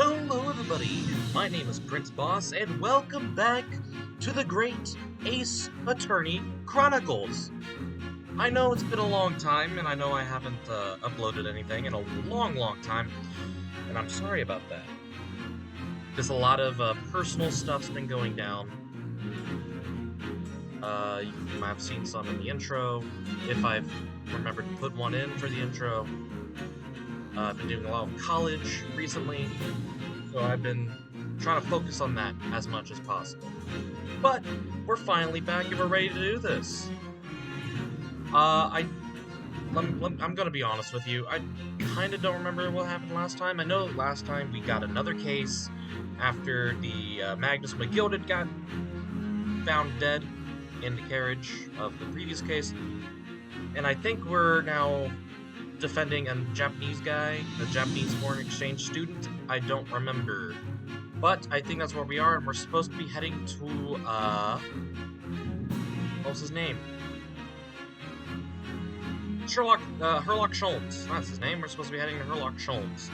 Hello everybody, my name is Prince Boss, and welcome back to the Great Ace Attorney Chronicles. I know it's been a long time, and I know I haven't uploaded anything in a long time, and I'm sorry about that. Just a lot of personal stuff's been going down. You might have seen some in the intro, if I've remembered to put one in for the intro. I've been doing a lot of college recently, so I've been trying to focus on that as much as possible. But we're finally back and we're ready to do this. I'm gonna be honest with you. I kind of don't remember what happened last time. I know last time we got another case after the Magnus McGilded got found dead in the carriage of the previous case, and I think we're now defending a Japanese guy, a Japanese foreign exchange student. I don't remember, but I think that's where we are, and we're supposed to be heading to what's his name? Herlock Sholmes. That's his name. We're supposed to be heading to Herlock Sholmes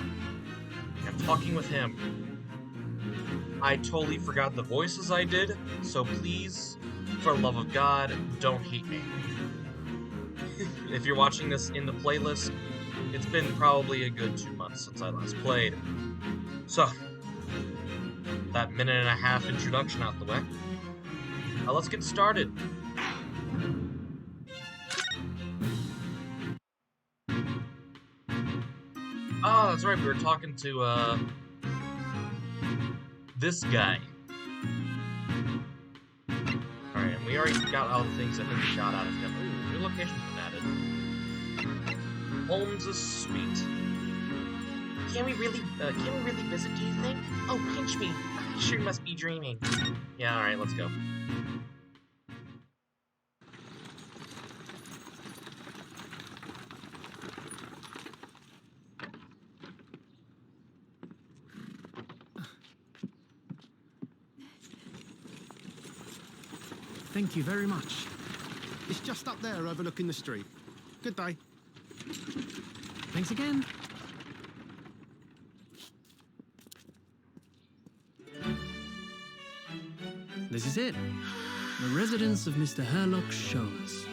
and talking with him. I totally forgot the voices I did, so please, for the love of God, don't hate me. If you're watching this in the playlist, it's been probably a good 2 months since I last played. So, that minute and a half introduction out the way. Now let's get started. Oh, that's right, we were talking to, this guy. Alright, and we already got all the things I think we got out of him. Ooh, new location's been added. Holmes' suite. Can we really visit, do you think? Oh, pinch me. I sure must be dreaming. Yeah, alright, let's go. Thank you very much. It's just up there overlooking the street. Good day. Thanks again. This is it. The residence of Mr. Herlock Sholmes.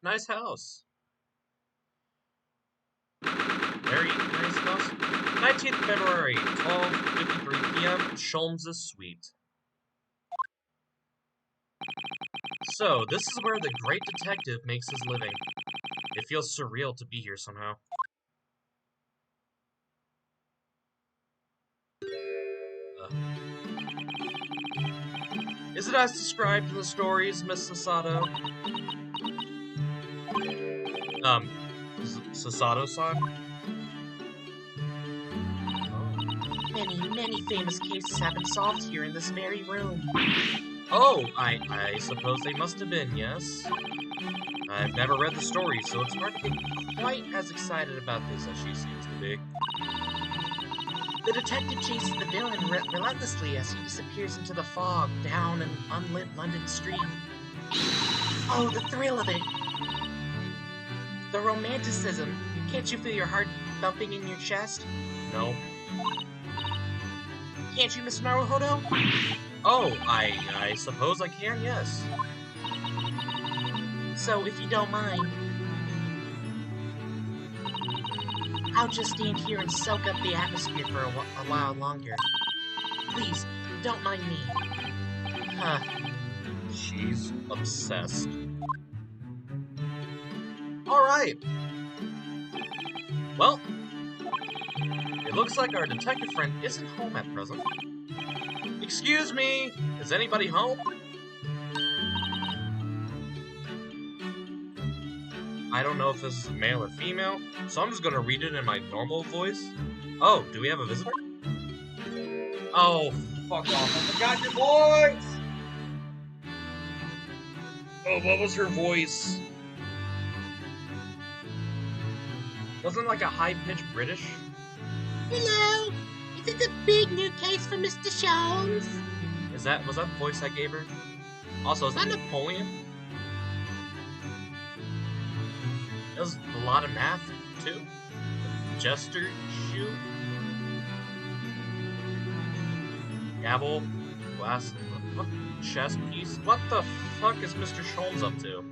Nice house. Very nice house. 19th February, 12:53 p.m., Sholmes' suite. So, this is where the great detective makes his living. It feels surreal to be here somehow. Is it as described in the stories, Miss Sasato? Sasato-san? Many famous cases have been solved here in this very room. Oh, I suppose they must have been, yes. I've never read the story, so it's hard to get quite as excited about this as she seems to be. The detective chases the villain relentlessly as he disappears into the fog down an unlit London street. Oh, the thrill of it! The romanticism. Can't you feel your heart thumping in your chest? No. Can't you, Miss Naruhodo? Oh, I suppose I can, yes. So, if you don't mind, I'll just stand here and soak up the atmosphere for a while longer. Please, don't mind me. Huh. She's obsessed. Alright. Well, it looks like our detective friend isn't home at present. Excuse me, is anybody home? I don't know if this is male or female, so I'm just gonna read it in my normal voice. Oh, do we have a visitor? Oh, fuck off, I forgot your voice! Oh, what was her voice? Wasn't like a high-pitched British? Hello! Is it a big new case for Mr. Sholmes? Was that the voice I gave her? Also, is that Napoleon? That was a lot of math, too. Jester shoe. Gavel. Glass. What? Chess piece? What the fuck is Mr. Sholmes up to?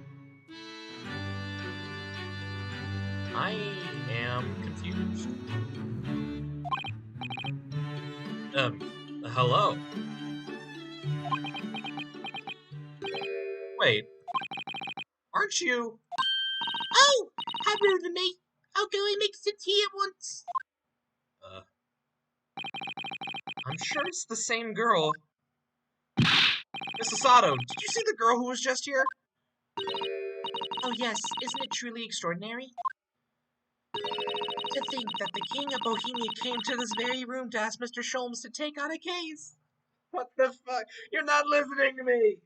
I am confused. Hello? Wait. Aren't you? Oh, how rude of me. I'll go and make some tea at once. I'm sure it's the same girl. Miss Sato, did you see the girl who was just here? Oh yes, isn't it truly extraordinary? To think that the King of Bohemia came to this very room to ask Mr. Sholmes to take on a case. What the fuck? You're not listening to me!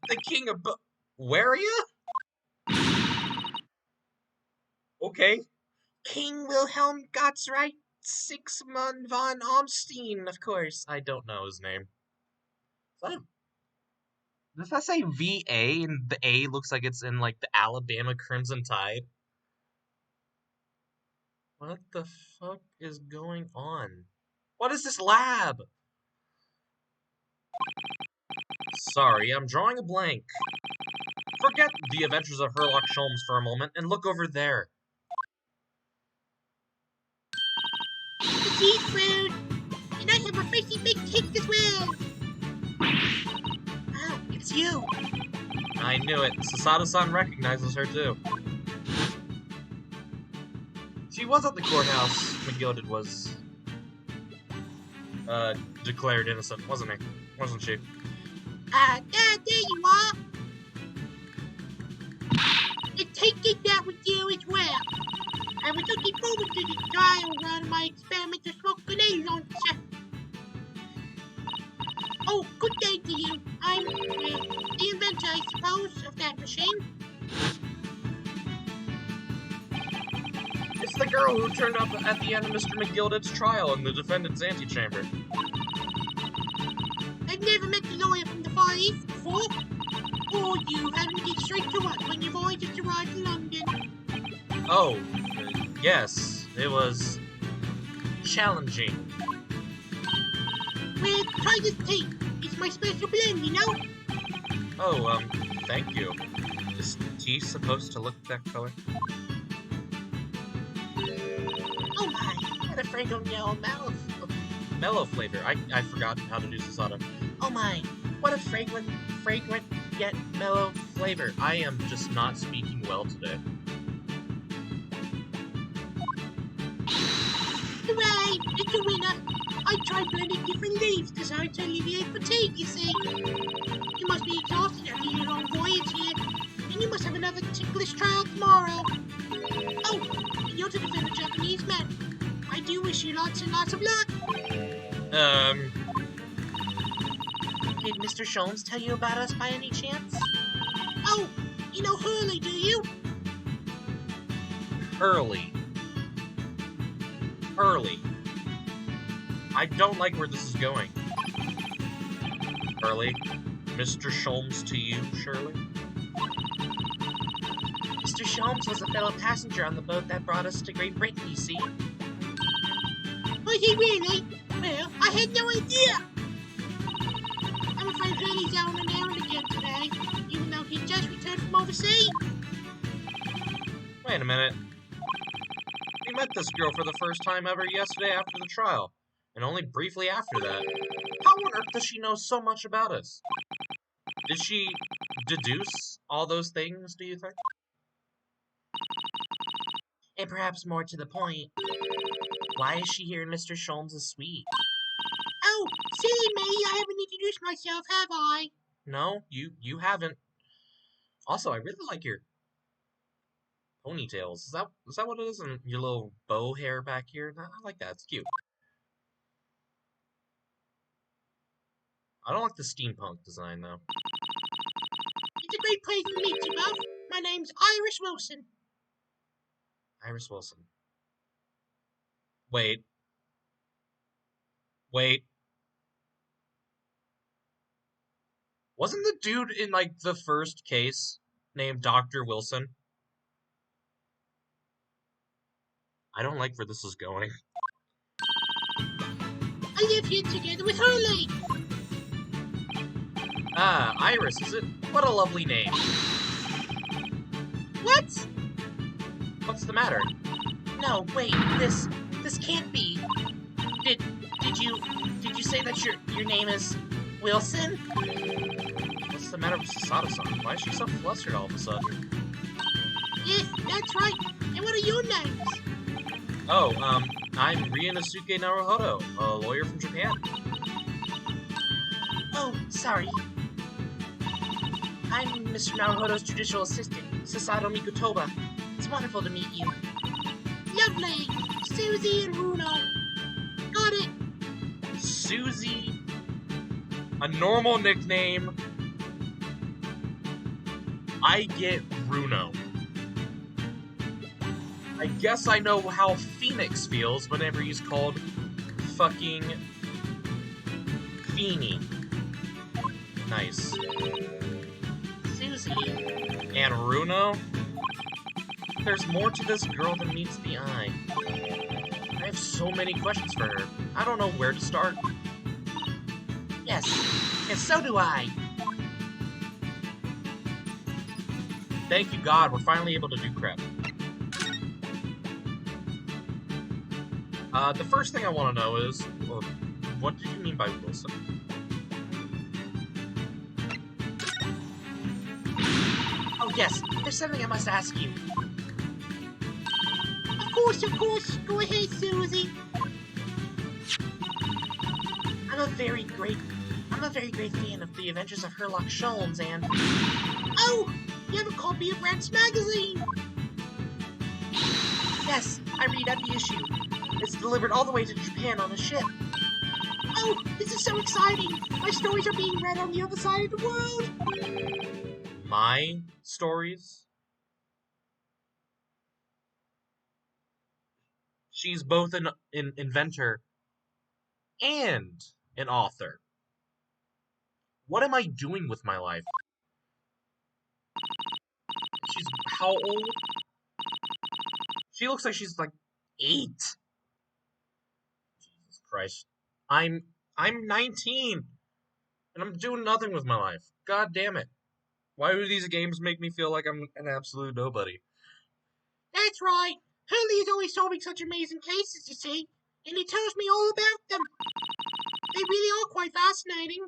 The King of Where are you? Okay. King Wilhelm Gottsreich Sixmund von Almstein, of course. I don't know his name. Does that say VA and the A looks like it's in like the Alabama Crimson Tide? What the fuck is going on? What is this lab? Sorry, I'm drawing a blank. Forget the adventures of Herlock Sholmes for a moment and look over there. The tea food! And I have a fancy big cake as well! Ah, it's you! I knew it. Sasato-san recognizes her too. She was at the courthouse. McGilded was declared innocent, wasn't he? Wasn't she? There you are! And take it that with you as well. I was looking forward to the trial run of my experimental smoke grenade launcher. Oh, good day to you. I'm the inventor, I suppose, of that machine. It's the girl who turned up at the end of Mr. McGilded's trial in the defendant's antechamber. I've never met the lawyer from the Far East before. Or you having to get straight to work when you've only just arrived in London. Oh, yes, it was challenging. Well, try this tea. It's my special blend, you know? Oh, thank you. Is tea supposed to look that color? Oh my, what a fragrant yellow mouth. Mellow flavor. I forgot how to do Sasato. Oh my, what a fragrant yet mellow Flavor. I am just not speaking well today. Hooray! It's a winner! I tried blending different leaves to start to alleviate fatigue, you see. You must be exhausted after your long voyage here, and you must have another ticklish trial tomorrow. Oh, and you're to defend the Japanese men. I do wish you lots and lots of luck. Did Mr. Sholmes tell you about us by any chance? Oh, you know Hurley, do you? Hurley. I don't like where this is going. Hurley. Mr. Sholmes to you, Shirley? Mr. Sholmes was a fellow passenger on the boat that brought us to Great Britain, you see. Was he really? Well, I had no idea. I'm afraid Hurley's out on an errand again today, even though he just returned from overseas. Wait a minute. We met this girl for the first time ever yesterday after the trial, and only briefly after that. How on earth does she know so much about us? Did she deduce all those things, do you think? And perhaps more to the point, why is she here in Mr. Sholmes' suite? Oh, silly me, I haven't introduced myself, have I? No, you haven't. Also, I really like your ponytails. Is that what it is? And your little bow hair back here? I like that. It's cute. I don't like the steampunk design, though. It's a great pleasure to meet you both. My name's Iris Wilson. Iris Wilson. Wait. Wait. Wasn't the dude in, like, the first case named Dr. Wilson? I don't like where this is going. I live here together with Hurley. Ah, Iris, is it? What a lovely name. What? What's the matter? No, wait, this can't be. Did you say that your name is Wilson? What's the matter with Sasato-san? Why is she so flustered all of a sudden? Yes, that's right. And what are your names? Oh, I'm Ryunosuke Naruhodo, a lawyer from Japan. Oh, sorry. I'm Mr. Naruhodo's judicial assistant, Sasato Mikutoba. It's wonderful to meet you. Lovely! Susie and Runo. Got it! Susie, a normal nickname. I get Bruno. I guess I know how Phoenix feels whenever he's called fucking Feeny. Nice. Susie. And Runo? There's more to this girl than meets the eye. I have so many questions for her. I don't know where to start. Yes, and so do I. Thank you God, we're finally able to do crap. The first thing I want to know is, what did you mean by Wilson? Oh yes, there's something I must ask you. Of course. Go ahead, Susie. I'm a very great fan of the Adventures of Sherlock Holmes and... Oh! You have a copy of Rats Magazine! Yes, I read every issue. It's delivered all the way to Japan on a ship. Oh, this is so exciting! My stories are being read on the other side of the world! My stories? She's both an inventor and an author. What am I doing with my life? She's how old? She looks like she's like 8. Jesus Christ. I'm 19 and I'm doing nothing with my life. God damn it. Why do these games make me feel like I'm an absolute nobody? That's right. Hurley is always solving such amazing cases, you see, and he tells me all about them. They really are quite fascinating.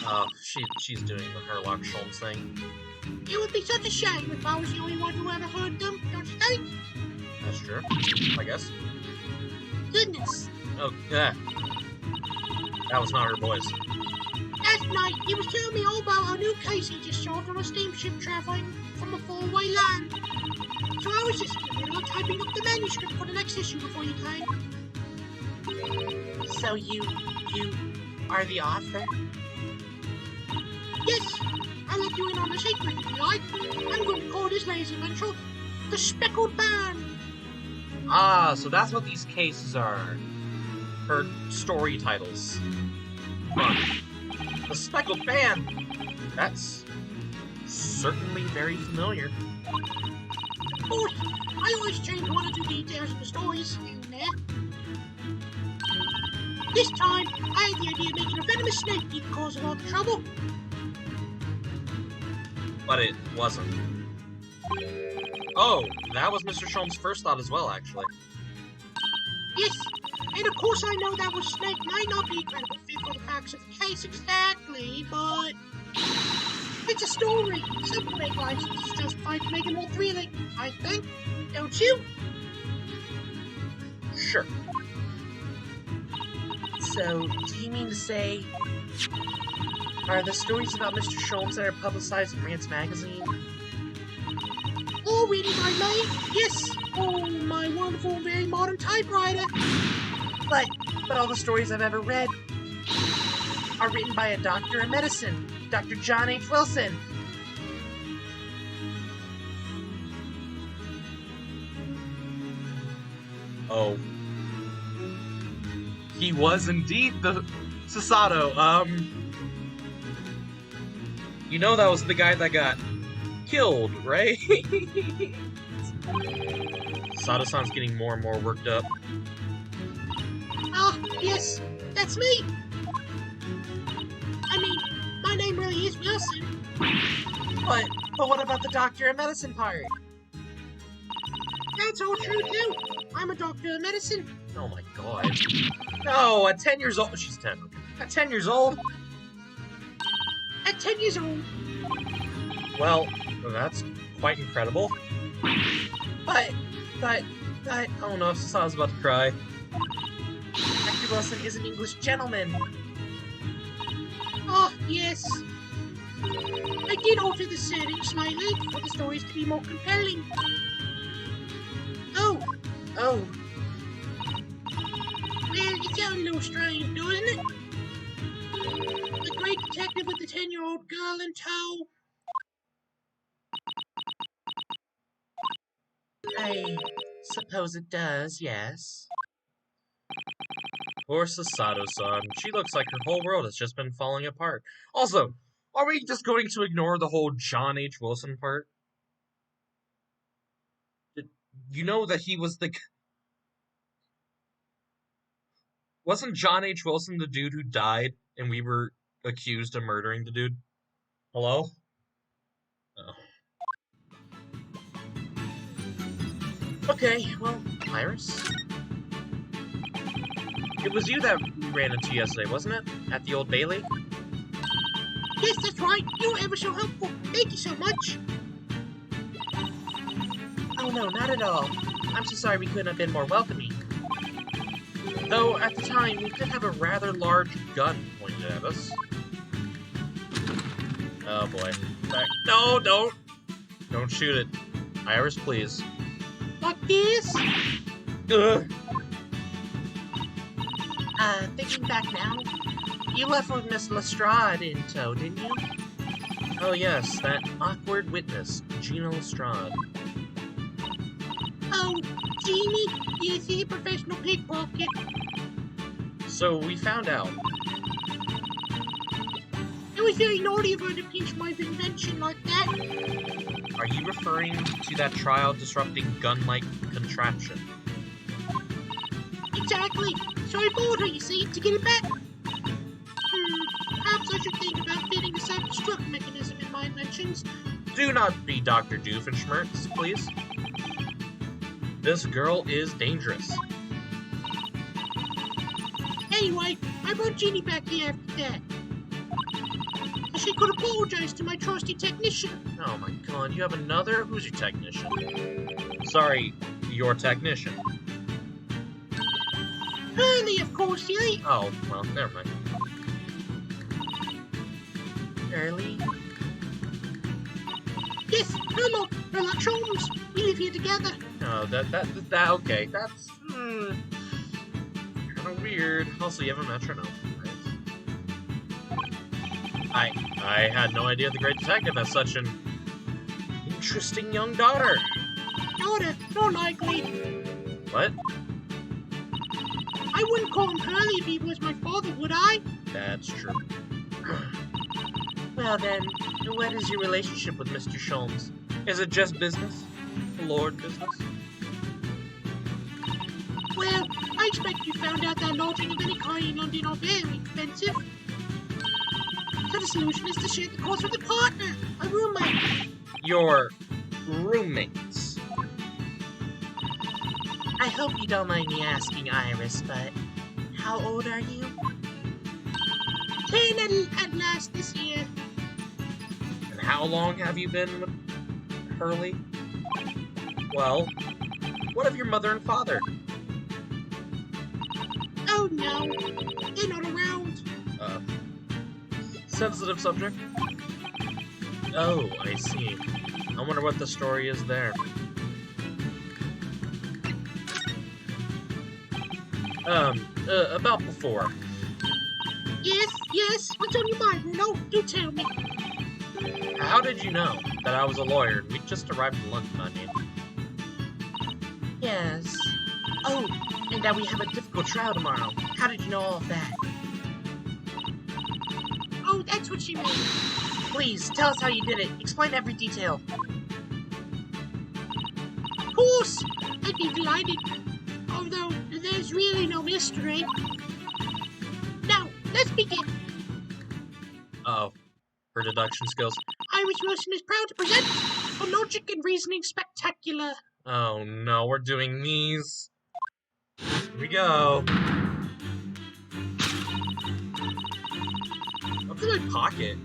Oh, she's doing the Sherlock Holmes thing. It would be such a shame if I was the only one who ever heard them, don't you think? That's true, I guess. Goodness. Oh, yeah. That was not her voice. Last night, he was telling me all about a new case he just solved on a steamship traveling from a faraway land. So I was just in the middle of typing up the manuscript for the next issue before you came. So you are the author? Yes, I'll let you in on the secret if you like. I'm going to call this latest adventure The Speckled Band. Ah, so that's what these cases are. Her story titles. The Speckled Band! That's certainly very familiar. Of course, I always change one or two details in the stories here and there. This time, I had the idea of making a venomous snake be the cause of all the trouble. But it wasn't. Oh, that was Mr. Sholmes' first thought as well, actually. Yes, and of course I know that snake might not be a credible fit for the facts of the case exactly, but... It's a story. Some great license is justified to make it more thrilling, I think. Don't you? Sure. So, do you mean to say... Are the stories about Mr. Sholmes that are publicized in Rants Magazine? Oh, reading my maid? Yes! Oh, my wonderful, very modern typewriter! But all the stories I've ever read are written by a doctor of medicine, Dr. John H. Wilson. Oh. He was indeed the Sasato. You know that was the guy that got killed, right? Sato-san's getting more and more worked up. Ah, yes, that's me. I mean, my name really is Wilson. But what about the doctor of medicine part? That's all true too. I'm a doctor of medicine. Oh my god. No, at 10 years old. She's 10. At 10 years old? At 10 years old. Well, that's quite incredible. But, Oh no, Sasato's about to cry. Dr. Wilson is an English gentleman. Oh, yes. I did alter the setting slightly for the stories to be more compelling. Oh. Well, it sounds a little strange, doesn't it? The great detective with the 10-year-old girl in tow. I suppose it does, yes. Poor Sasato-san. She looks like her whole world has just been falling apart. Also, are we just going to ignore the whole John H. Wilson part? You know that he was the... Wasn't John H. Wilson the dude who died and we were accused of murdering the dude? Hello? Oh. Okay, well, Iris? It was you that we ran into yesterday, wasn't it? At the Old Bailey? Yes, that's right. You were ever so helpful. Thank you so much. Oh no, not at all. I'm so sorry we couldn't have been more welcoming. Though, at the time, we did have a rather large gun pointed at us. Oh boy. Back. No, don't! Don't shoot it. Iris, please. Like this? Ugh. Thinking back now, you left with Miss Lestrade in tow, didn't you? Oh yes, that awkward witness, Gina Lestrade. Oh, Jeannie? Yes, he's a professional pickpocket. So, we found out. It was very naughty of her to pinch my invention like that. Are you referring to that trial-disrupting gun-like contraption? Exactly. So I bought her, you see, to get it back. Perhaps I should think about fitting a self-destruct mechanism in my inventions. Do not be Dr. Doofenshmirtz, please. This girl is dangerous. Anyway, I brought Jeannie back here after that. So she could apologize to my trusty technician. Oh my god, you have another? Who's your technician? Sorry, your technician. Hurley, of course, silly. Oh, well, never mind. Early? Yes, Sherlock Holmes. We live here together. No, that, okay, that's, kind of weird. Also, you have a metronome, right? I had no idea the Great Detective has such an interesting young daughter. Daughter? Not likely. What? I wouldn't call him Hurley if he was my father, would I? That's true. Well then, What is your relationship with Mr. Sholmes? Is it just business? Lord business? well, I expect you found out that lodging of any kind in London are very expensive. So the solution is to share the cost with a partner, a roommate. Your roommates. I hope you don't mind me asking, Iris, but how old are you? 10 at last this year. And how long have you been with Hurley? Well, what of your mother and father? Oh no, they're not around. Sensitive subject? Oh, I see. I wonder what the story is there. About before. Yes, what's on your mind, Bruno? Do tell me. How did you know that I was a lawyer and we just arrived in London, I mean? Yes. Oh, And that we have a difficult trial tomorrow. How did you know all of that? Oh, that's what she meant. Please, tell us how you did it. Explain every detail. Of course! I'd be delighted. Although, there's really no mystery. Now, let's begin. Uh-oh. Her deduction skills. Iris Wilson is proud to present a logic and reasoning spectacular. Oh no, we're doing these. Here we go. What's in my pocket?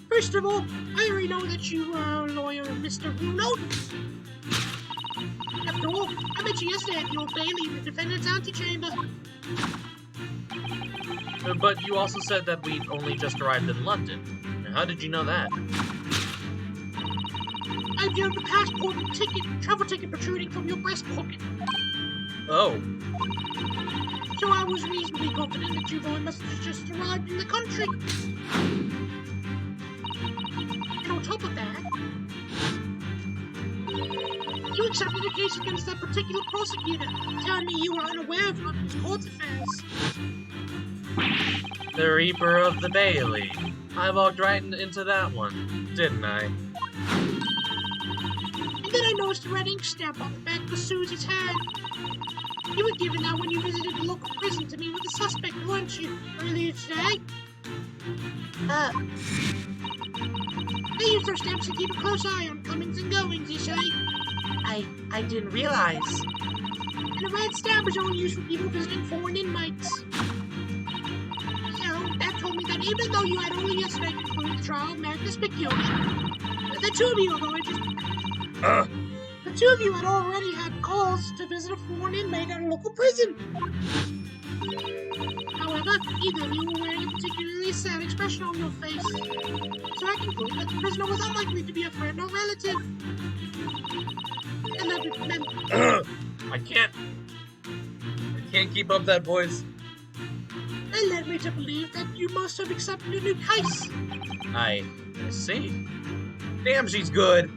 First of all, I already know that you are a lawyer, Mr. Bruno. After all, I met you yesterday at your Bailey in the defendant's antechamber. But you also said that we'd only just arrived in London. How did you know that? I observed the passport and travel ticket protruding from your breast pocket. Oh. So I was reasonably confident that you boy must have just arrived in the country. And on top of that, you accepted a case against that particular prosecutor, telling me you were unaware of London's court affairs. The Reaper of the Bailey. I walked right into that one, didn't I? And then I noticed a red ink stamp on the back of Susie's hand. You were given that when you visited the local prison to meet with the suspect, weren't you, earlier today? They use their stamps to keep a close eye on comings and goings, you say? I didn't realize. And a red stamp is only used for people visiting foreign inmates. So, that told me that even though you had only yesterday concluded the trial of Magnus Peculiar, the two of you, the two of you had already had calls to visit a foreign inmate at a local prison. However, neither of you were wearing a particularly sad expression on your face. So I conclude that the prisoner was unlikely to be a friend or relative. And that meant... I can't keep up that voice. That led me to believe that you must have accepted a new case. I see. Damn, she's good.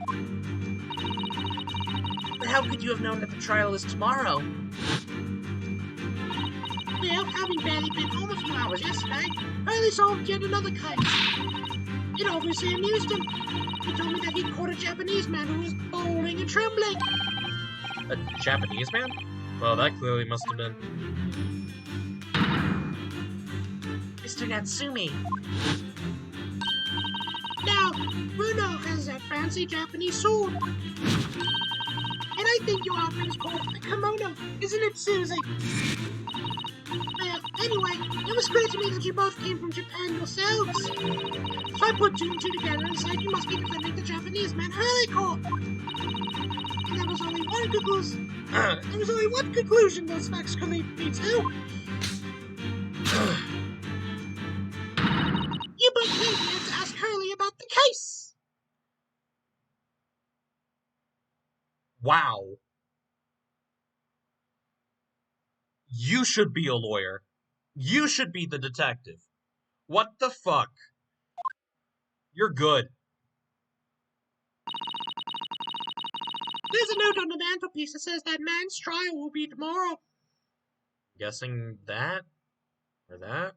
But how could you have known that the trial is tomorrow? Well, having barely been home a few hours yesterday, Hurley solved yet another case. It obviously amused him. He told me that he'd caught a Japanese man who was bowling and trembling. A Japanese man? Well, that clearly must have been. Mr. Natsumi. Now, Bruno has that fancy Japanese sword. And I think your outfit is called a kimono, isn't it, Susie? Well, anyway, it was clear to me that you both came from Japan yourselves. So I put two and two together and said you must be defending the Japanese man Hurley caught. And there was only one conclusion those facts could lead me to. You both came here to ask Hurley about the case. Wow. You should be a lawyer. You should be the detective. What the fuck? You're good. There's a note on the mantelpiece that says that man's trial will be tomorrow. Guessing that? Or that?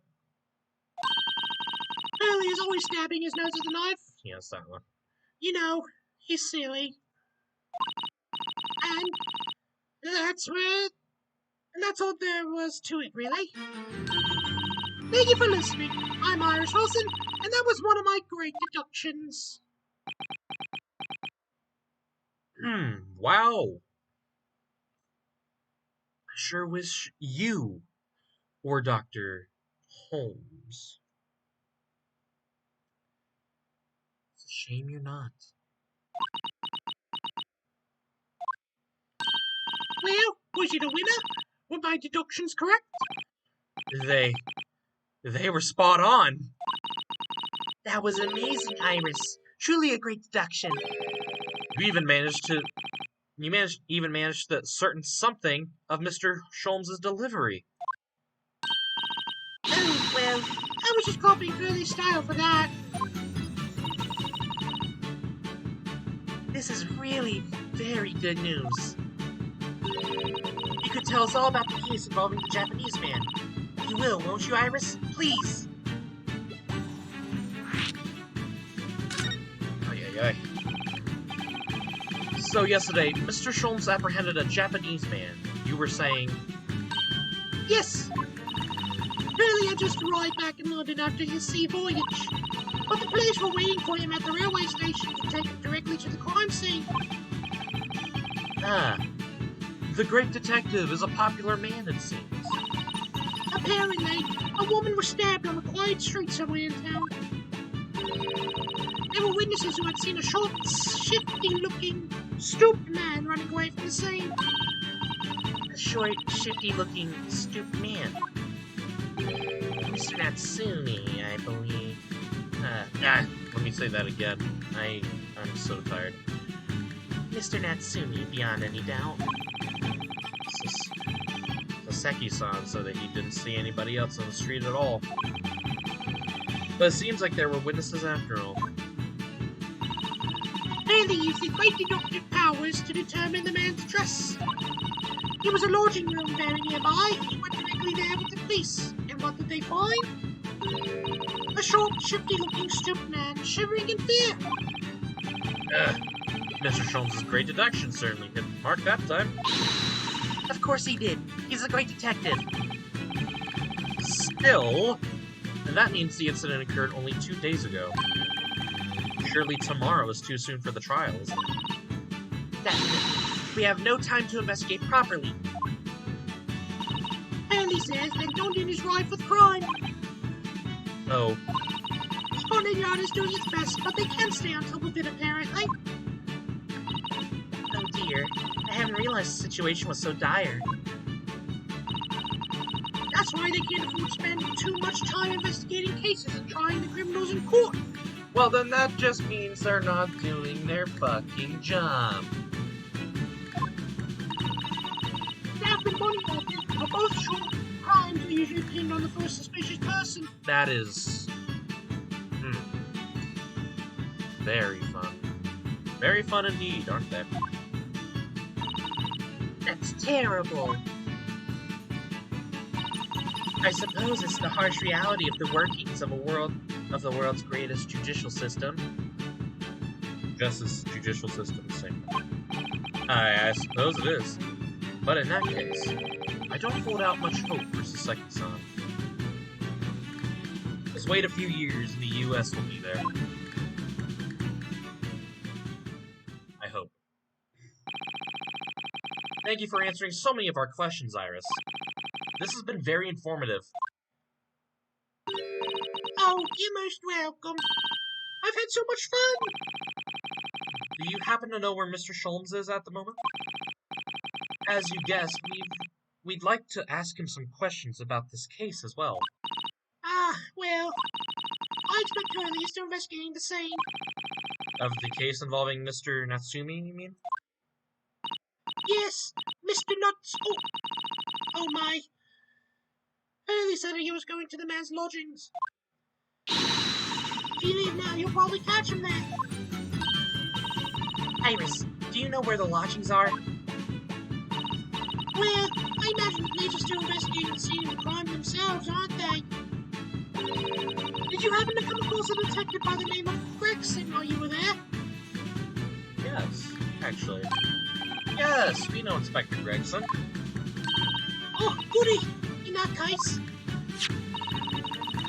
Hurley is always stabbing his nose with a knife. Yes, that one. You know, he's silly. And that's all there was to it, really. Thank you for listening. I'm Iris Wilson, and that was one of my great deductions. Wow. I sure wish you were Dr. Holmes. It's a shame you're not. Well, was it a winner? Were my deductions correct? They were spot on. That was amazing, Iris. Truly a great deduction. You even managed to certain something of Mr. Sholmes' delivery. Oh, well, I was just copying Hurley's style for that. This is really very good news. You you could tell us all about the case involving the Japanese man. You will, won't you, Iris? Please. Ay. So yesterday, Mr. Sholmes apprehended a Japanese man. You were saying... Yes. Really, I just arrived back in London after his sea voyage. But the police were waiting for him at the railway station to take him directly to the crime scene. Ah. The great detective is a popular man, it seems. Apparently, a woman was stabbed on a quiet street somewhere in town. There were witnesses who had seen a short, shifty-looking, stooped man running away from the scene. A short, shifty-looking, stooped man. Mr. Natsumi, I believe. Let me say that again. I'm so tired. Mr. Natsumi, beyond any doubt. Saseki-san said that he didn't see anybody else on the street at all. But it seems like there were witnesses after all. Haley used his great deductive powers to determine the man's dress. There was a lodging room very nearby. He went directly there with the police. And what did they find? A short, shifty-looking, stooped man shivering in fear. Mr. Sholmes' great deduction certainly hit the mark that time. Of course he did. He's a great detective. Still, that means the incident occurred only 2 days ago. Surely tomorrow is too soon for the trial, isn't it? Definitely. We have no time to investigate properly. Haley says that London is rife with crime. Oh, Scotland Yard is doing its best, but they can't stay on top of it, apparently. Oh dear. I hadn't realized the situation was so dire. That's why they can't afford to spend too much time investigating cases and trying the criminals in court. well then that just means they're not doing their fucking job. Staff and money laundering are both short. Crimes are usually pinned on the first suspicious person. That is... very fun. Very fun indeed, aren't they? That's terrible. I suppose it's the harsh reality of the workings of the world's greatest judicial system. Justice judicial system, same. I suppose it is. But in that case, I don't hold out much hope for Saseki-san. Just wait a few years and the US will be there. I hope. Thank you for answering so many of our questions, Iris. This has been very informative. Oh, you're most welcome. I've had so much fun. Do you happen to know where Mr. Sholmes is at the moment? As you guessed, we'd like to ask him some questions about this case as well. Well, I expect Curly is still investigating the scene. Of the case involving Mr. Natsumi, you mean? Yes, Mr. Nuts. Oh my. Curly said he was going to the man's lodgings. If you leave now, you'll probably catch him there. Iris, do you know where the lodgings are? Well, I imagine the police are still investigating the scene of the crime themselves, aren't they? Did you happen to come across a detective by the name of Gregson while you were there? Yes, actually. Yes, we know Inspector Gregson. Oh, goody! In that case,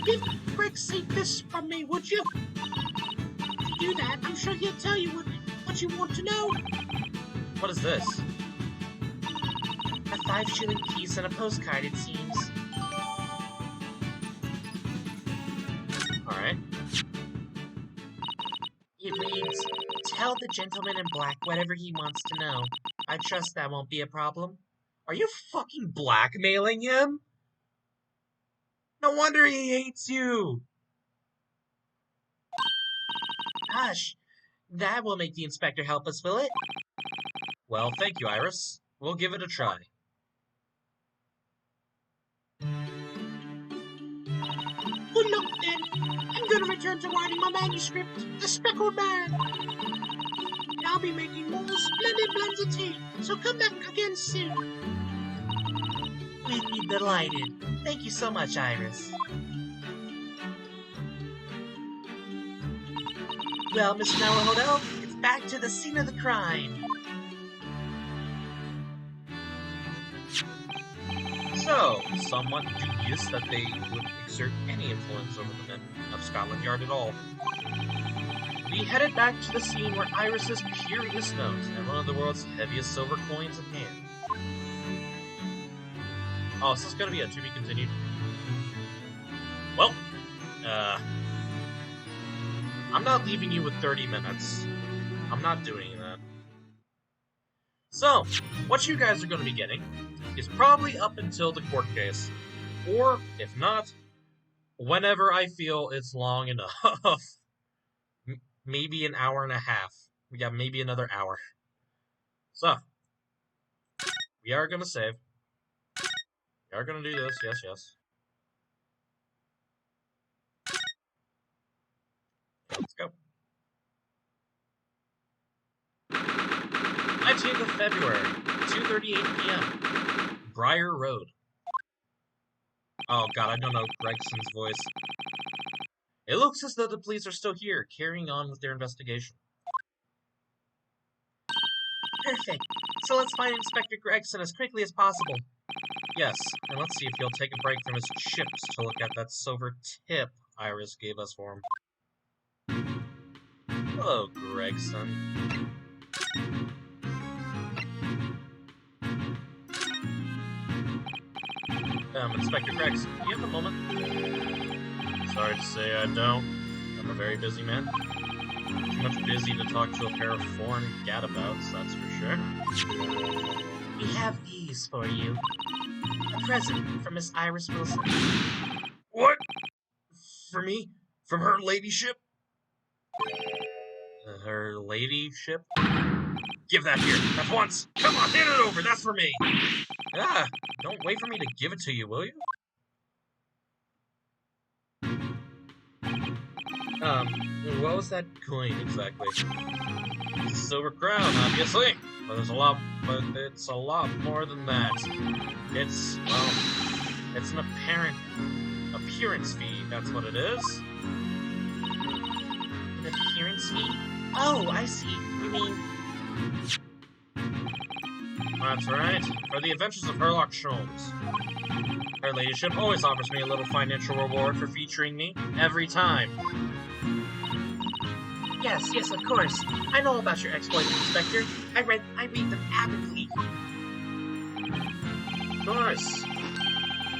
give Gregson this from me, would you? If you do that, I'm sure he'll tell you what you want to know. What is this? A 5-shilling piece and a postcard, it seems. Alright. It reads, "Tell the gentleman in black whatever he wants to know. I trust that won't be a problem." Are you fucking blackmailing him? No wonder he hates you! Gosh, that will make the inspector help us, will it? Well, thank you, Iris. We'll give it a try. Good luck, then. I'm gonna return to writing my manuscript, The Speckled Man. And I'll be making more splendid blends of tea, so come back again soon. We'd be delighted. Thank you so much, Iris. Well, Mr. Naruhodo, it's back to the scene of the crime. So, somewhat dubious that they would exert any influence over the men of Scotland Yard at all. We headed back to the scene where Iris's curious nose and one of the world's heaviest silver coins in hand. Oh, so this is gonna be a to be continued. Well, I'm not leaving you with 30 minutes. I'm not doing that. So, what you guys are gonna be getting is probably up until the court case. Or, if not, whenever I feel it's long enough. Maybe an hour and a half. We got maybe another hour. So, we are gonna save. We are gonna do this, yes. Let's go. 19th of February, 2:38 p.m. Briar Road. Oh god, I don't know Gregson's voice. It looks as though the police are still here, carrying on with their investigation. Perfect. So let's find Inspector Gregson as quickly as possible. Yes, and let's see if he'll take a break from his chips to look at that silver tip Iris gave us for him. Hello, Gregson. Inspector Gregson, do you have a moment? Sorry to say I don't. I'm a very busy man. Too much busy to talk to a pair of foreign gadabouts, that's for sure. We have these for you. A present from Miss Iris Wilson. What? For me? From her ladyship? Her ladyship? Give that here, at once! Come on, hand it over, that's for me! Ah, don't wait for me to give it to you, will you? What was that coin exactly? It's a silver crown, obviously. But it's a lot more than that. It's, well, it's an appearance fee, that's what it is. An appearance fee? Oh, I see. You mean... That's right. For the adventures of Herlock Sholmes. Her ladyship always offers me a little financial reward for featuring me, every time. Yes, of course. I know about your exploits, Inspector. I read them avidly. Of course.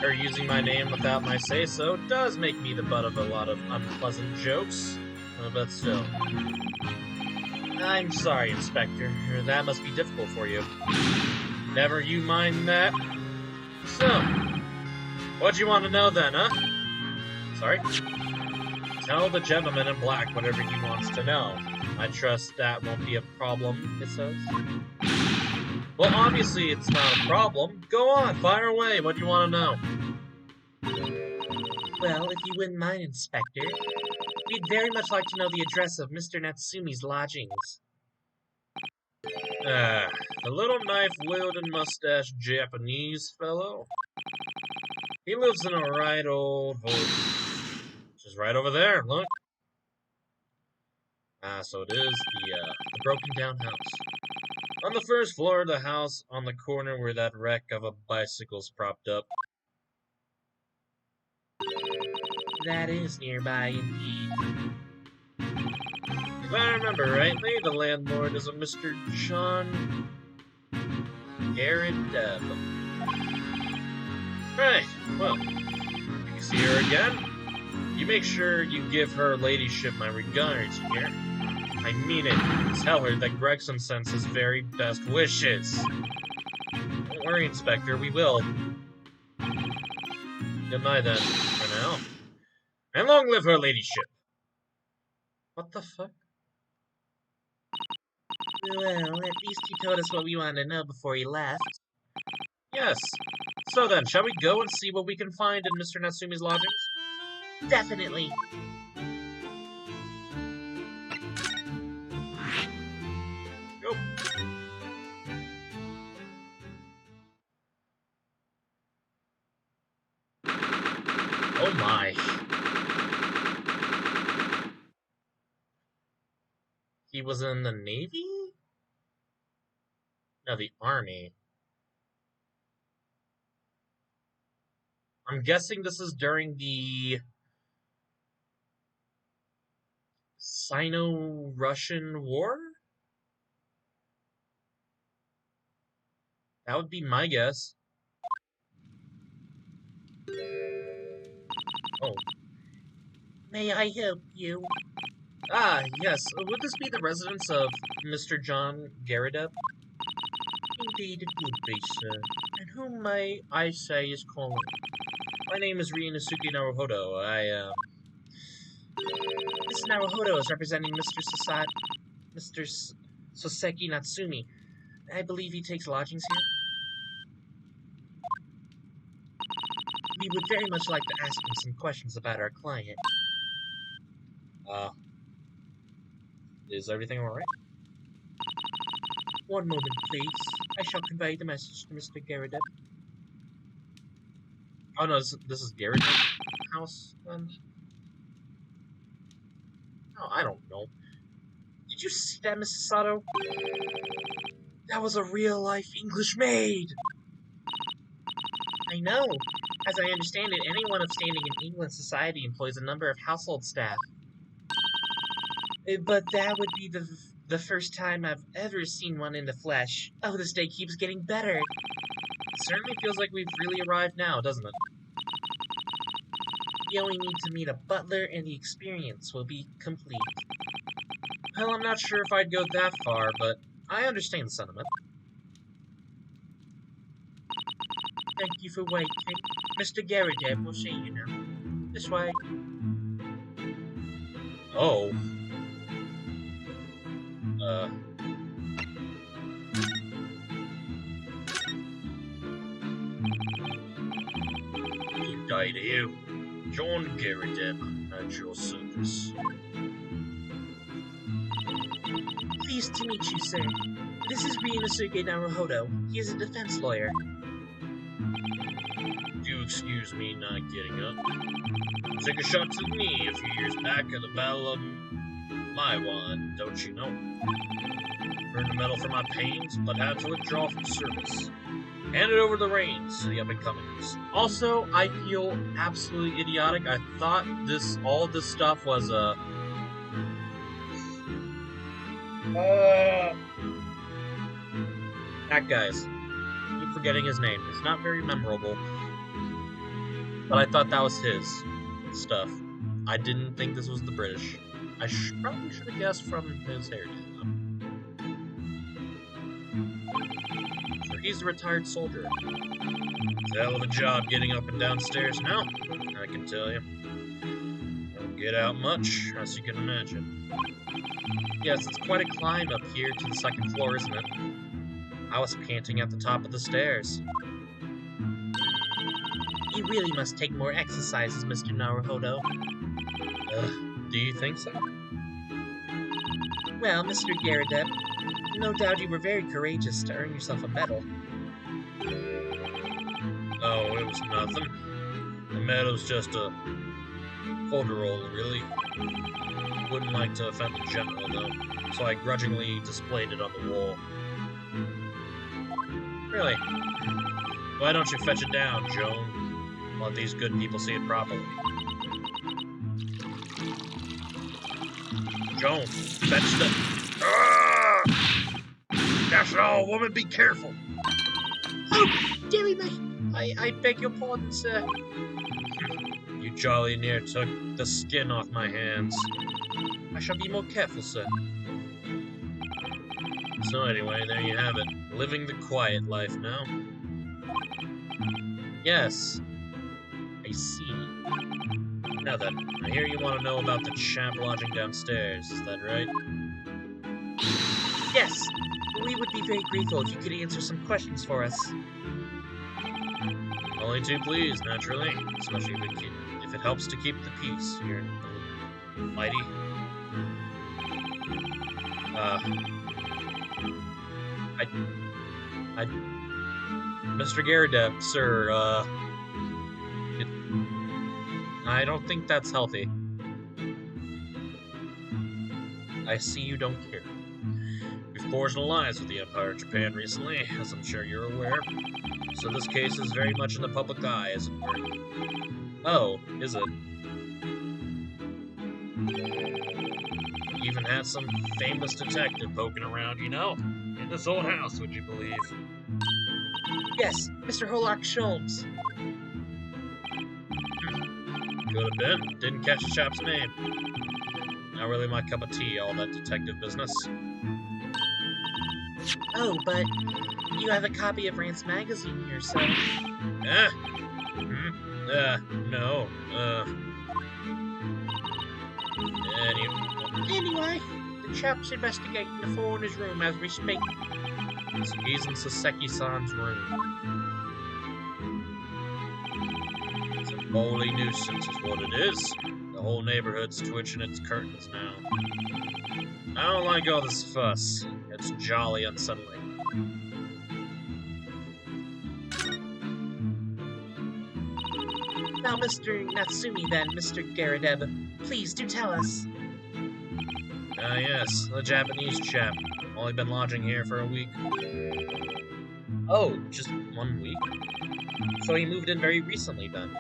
Her using my name without my say-so does make me the butt of a lot of unpleasant jokes. But still. I'm sorry, Inspector. That must be difficult for you. Never you mind that. So, what do you want to know then, huh? Sorry? Tell the gentleman in black whatever he wants to know. I trust that won't be a problem, it says. Well, obviously it's not a problem. Go on, fire away. What do you want to know? Well, if you wouldn't mind, Inspector, we'd very much like to know the address of Mr. Natsumi's lodgings. The little knife-wielding mustache Japanese fellow. He lives in a right old hole. Just right over there, look. So it is the broken-down house. On the first floor of the house, on the corner where that wreck of a bicycle's propped up. That is nearby, indeed. If I remember rightly, the landlord is a Mr. John Garrett Deb. Right, well, if you see her again, you make sure you give her ladyship my regards, here. I mean it. Tell her that Gregson sends his very best wishes. Don't worry, Inspector, we will. Good night, then, for now. And long live her ladyship. What the fuck? Well, at least he told us what we wanted to know before he left. Yes. So then, shall we go and see what we can find in Mr. Natsumi's lodgings? Definitely. Go. Oh my. He was in the Navy? No, the Army. I'm guessing this is during the Sino-Russian War? That would be my guess. Oh. May I help you? Ah, yes. Would this be the residence of Mr. John Garadeb? Indeed, it would be, sir. And whom may I say is calling? My name is Ryunosuke Naruhodo. Miss Naruhodo is representing Mr. Soseki Natsumi. I believe he takes lodgings here. We would very much like to ask him some questions about our client. Is everything alright? One moment, please. I shall convey the message to Mr. Garadeb. Oh no, this is Garadeb's house, then? Oh, I don't know. Did you see that, Mrs. Sato? That was a real-life English maid! I know. As I understand it, anyone of standing in England society employs a number of household staff. But that would be the first time I've ever seen one in the flesh. Oh, this day keeps getting better. It certainly feels like we've really arrived now, doesn't it? We only need to meet a butler and the experience will be complete. Well, I'm not sure if I'd go that far, but I understand the sentiment. Thank you for waiting. Mr. Garadeb will see you now. This way. Oh. Good day to you. John Garadeb, at your service. Pleased to meet you, sir. This is Ryunosuke Naruhodo. He is a defense lawyer. Do you excuse me not getting up? Took a shot to the knee a few years back at the Battle of Maiwan, don't you know? Earned a medal for my pains, but had to withdraw from service. Handed over the reins to the up-and-comings. Also, I feel absolutely idiotic. I thought all this stuff was that guy's. Keep forgetting his name. It's not very memorable. But I thought that was his stuff. I didn't think this was the British. I probably should have guessed from his hairdo. So he's a retired soldier. It's a hell of a job getting up and downstairs now, I can tell you. Don't get out much, as you can imagine. Yes, it's quite a climb up here to the second floor, isn't it? I was panting at the top of the stairs. You really must take more exercises, Mr. Naruhodo. Do you think so? Well, Mr. Garadeb, no doubt you were very courageous to earn yourself a medal. Oh, it was nothing. The medal's just a folderol, really. Wouldn't like to offend the general, though, so I grudgingly displayed it on the wall. Really? Why don't you fetch it down, Joan? Let these good people see it properly. Joan, fetch the... Ah! Dash it all, woman, be careful! Oh, dearie me. I beg your pardon, sir. You jolly near took the skin off my hands. I shall be more careful, sir. So anyway, there you have it. Living the quiet life now. Yes. I see. Now then, I hear you want to know about the chap lodging downstairs, is that right? Yes. We would be very grateful if you could answer some questions for us. Only too pleased, naturally. Especially if it helps to keep the peace here. Mighty. Mr. Garadeb, sir, I don't think that's healthy. I see you don't care. We've forged an alliance with the Empire of Japan recently, as I'm sure you're aware. So this case is very much in the public eye, as it were. Oh, is it? Even had some famous detective poking around, you know? In this old house, would you believe? Yes, Mr. Hollock Sholmes. Could have been. Didn't catch the chap's name. Not really my cup of tea, all that detective business. Oh, but you have a copy of Rance magazine here, so... No. Anyway, the chap's investigating the floor in his room as we speak. He's in Soseki-san's room. It's a holy nuisance is what it is. The whole neighborhood's twitching its curtains now. I don't like all this fuss. It's jolly unsettling. Now, Mr. Natsumi, then, Mr. Garadeb, please do tell us. Yes, the Japanese chap. Only been lodging here for a week. Oh, just 1 week? So he moved in very recently, then?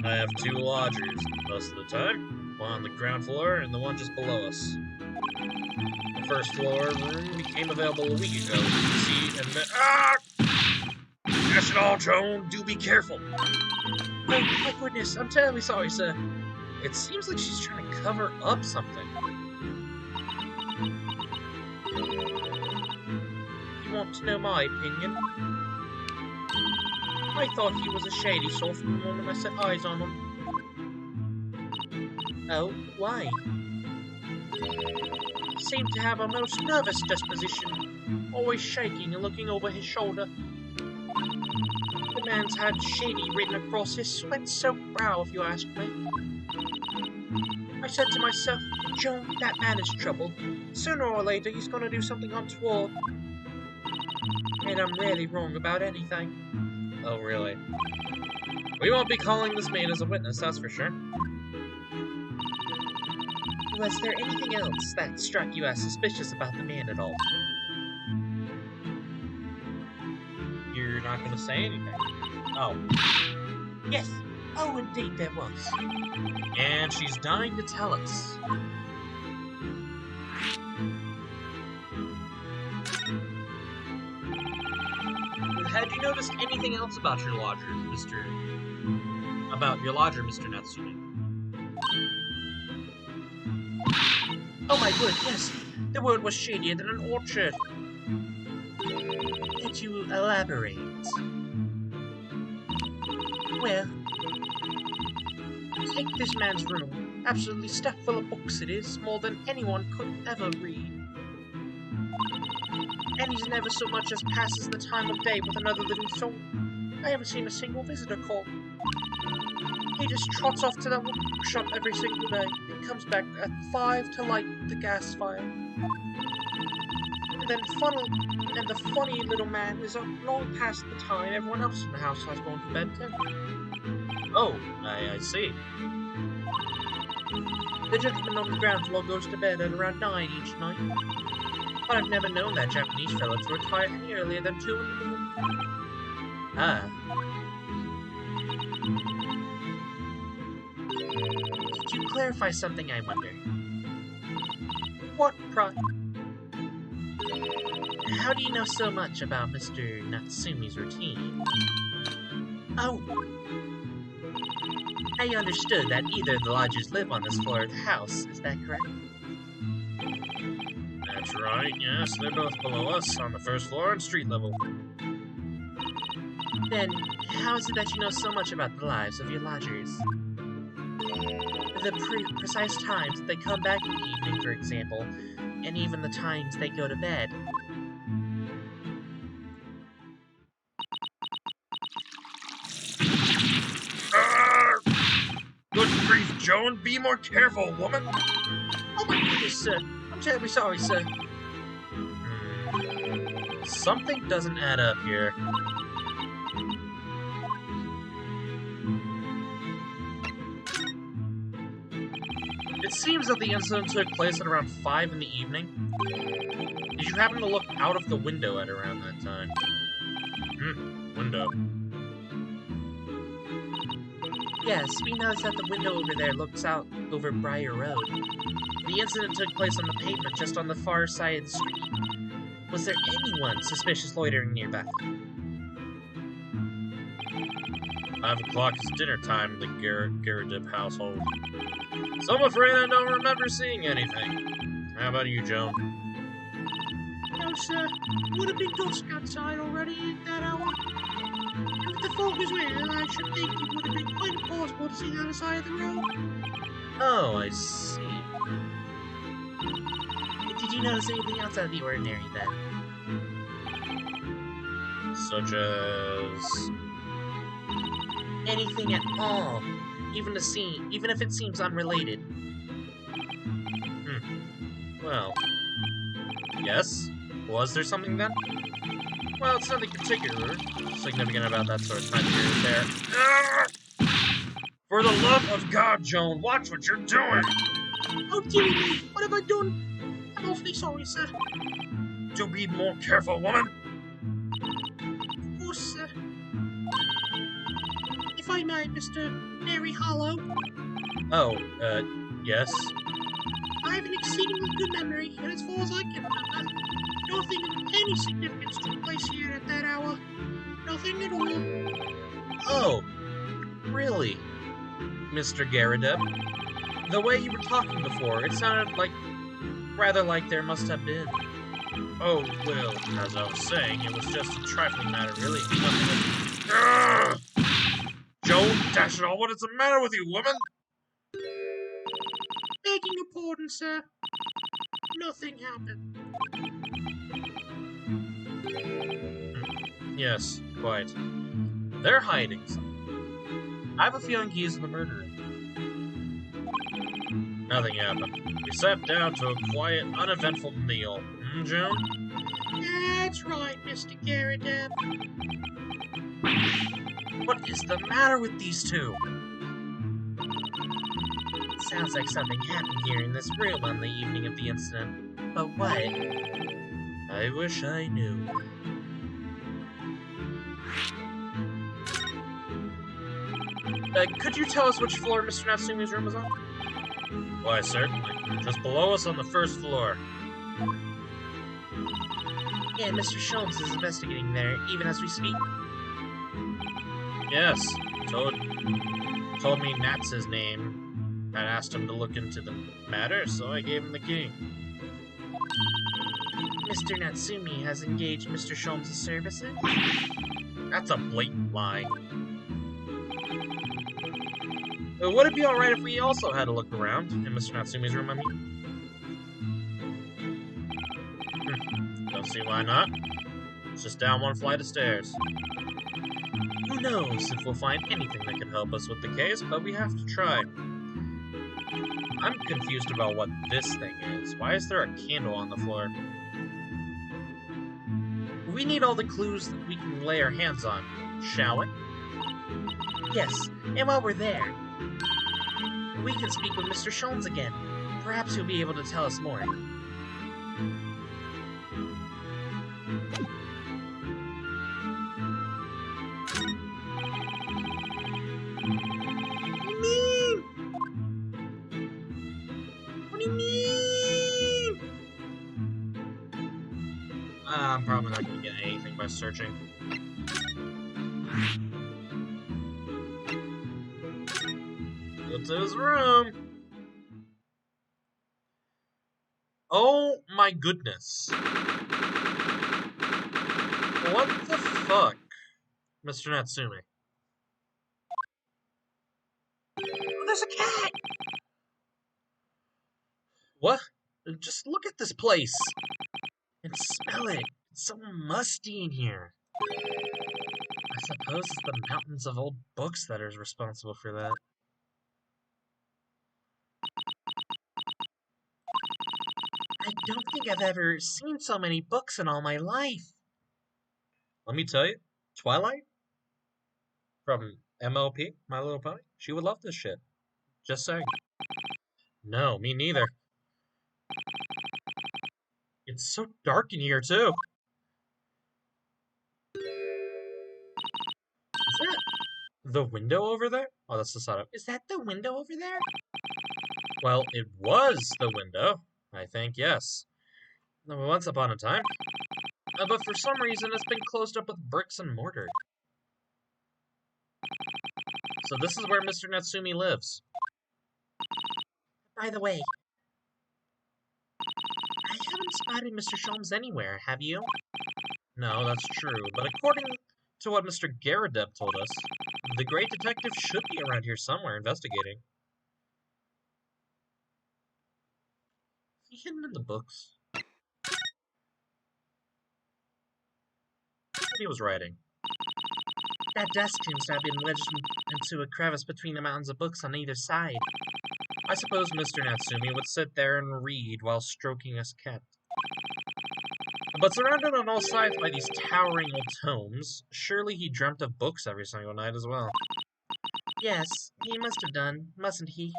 I have 2 lodgers most of the time. One on the ground floor and the one just below us. The first floor room became available a week ago. See, and then... Dash it all, Joan! Do be careful! Oh, my goodness, I'm terribly sorry, sir. It seems like she's trying to cover up something. You want to know my opinion? I thought he was a shady sort from the moment I set eyes on him. Oh, why? He seemed to have a most nervous disposition, always shaking and looking over his shoulder. The man's had shady written across his sweat-soaked brow, if you ask me. I said to myself, Joan, that man is trouble. Sooner or later, he's gonna do something untoward. And I'm rarely wrong about anything. Oh, really? We won't be calling this maid as a witness, that's for sure. Was there anything else that struck you as suspicious about the man at all? You're not gonna say anything. Oh. Yes. Oh, indeed there was. And she's dying to tell us. Had you noticed anything else about your lodger, Mr. Natsumi? Oh my word, yes. The word was shadier than an orchard. Could you elaborate? Well, take this man's room. Absolutely stuffed full of books it is, more than anyone could ever read. And he's never so much as passes the time of day with another living soul. I haven't seen a single visitor call. He just trots off to that workshop every single day and comes back at 5 to light the gas fire. And the funny little man is up long past the time everyone else in the house has gone to bed too. Oh, I see. The gentleman on the ground floor goes to bed at around 9 each night. But I've never known that Japanese fellow to retire any earlier than 2 in the morning. Ah. Could you clarify something, I wonder? What, Pride? How do you know so much about Mr. Natsumi's routine? Oh. I understood that either of the lodgers live on this floor of the house, is that correct? That's right, yes, they're both below us, on the first floor and street level. Then, how is it that you know so much about the lives of your lodgers? The precise times that they come back in the evening, for example, and even the times they go to bed. Good grief, Joan, be more careful, woman! Oh my goodness, sir. I'm terribly sorry, sir. Something doesn't add up here. It seems that the incident took place at around 5 in the evening. Did you happen to look out of the window at around that time? Window. Yes, we noticed that the window over there looks out over Briar Road. The incident took place on the pavement just on the far side of the street. Was there anyone suspicious loitering nearby? 5 o'clock is dinner time in the Garridip household. So I'm afraid I don't remember seeing anything. How about you, Joan? No, sir. It would have been dusk outside already at that hour. And with the fog as well, I should think it would have been quite impossible to see the other side of the road. Oh, I see. Did you notice anything outside of the ordinary then? Such as... Anything at all. Even if it seems unrelated. Well... Yes? Was there something then? Well, it's nothing particular significant about that sort of time period there. For the love of God, Joan, watch what you're doing! Oh, dear me, what have I done? I'm awfully sorry, sir. Do be more careful, woman! Of course, sir. If I may, Mr. Mary Hollow, Oh, yes? I have an exceedingly good memory, and as far as I can remember, nothing of any significance took place here at that hour. Nothing at all. Oh, really? Mr. Garridip? The way you were talking before, it sounded rather like there must have been. Oh, well, as I was saying, it was just a trifling matter, really. Nothing. Joan, dash it all, what is the matter with you, woman? Begging your pardon, sir. Nothing happened. Yes, quite. They're hiding something. I have a feeling he is the murderer. Nothing happened. We sat down to a quiet, uneventful meal. Joan? That's right, Mr. Garridip. What is the matter with these two? Sounds like something happened here in this room on the evening of the incident. But what? I wish I knew. Could you tell us which floor Mr. Natsumi's room is on? Why, certainly. Just below us on the first floor. Yeah, Mr. Sholmes is investigating there, even as we speak. Yes, told me Nat's name. I asked him to look into the matter, so I gave him the key. Mr. Natsumi has engaged Mr. Sholmes' services? That's a blatant lie. Would it be alright if we also had a look around in Mr. Natsumi's room, I mean? Don't see why not. It's just down one flight of stairs. Who knows if we'll find anything that can help us with the case, but we have to try. I'm confused about what this thing is. Why is there a candle on the floor? We need all the clues that we can lay our hands on, shall we? Yes, and while we're there, we can speak with Mr. Sholmes again. Perhaps he'll be able to tell us more. What do you mean? I'm probably not going to get anything by searching. Go to his room. Oh my goodness. What the fuck, Mr. Natsumi? Oh, there's a cat! What? Just look at this place. And smell it. It's so musty in here. I suppose it's the mountains of old books that are responsible for that. I don't think I've ever seen so many books in all my life. Let me tell you, Twilight from MLP, My Little Pony, she would love this shit. Just saying. No, me neither. It's so dark in here, too. Is that the window over there? Oh, that's the setup. Is that the window over there? Well, it was the window, I think, yes. Once upon a time. But for some reason, it's been closed up with bricks and mortar. So this is where Mr. Natsumi lives. By the way, I haven't spotted Mr. Sholmes anywhere, have you? No, that's true. But according to what Mr. Garadeb told us, the great detective should be around here somewhere investigating. Is he hidden in the books? What he was writing? That desk seems to have been wedged into a crevice between the mountains of books on either side. I suppose Mr. Natsumi would sit there and read while stroking his cat. But surrounded on all sides by these towering old tomes, surely he dreamt of books every single night as well. Yes, he must have done, mustn't he?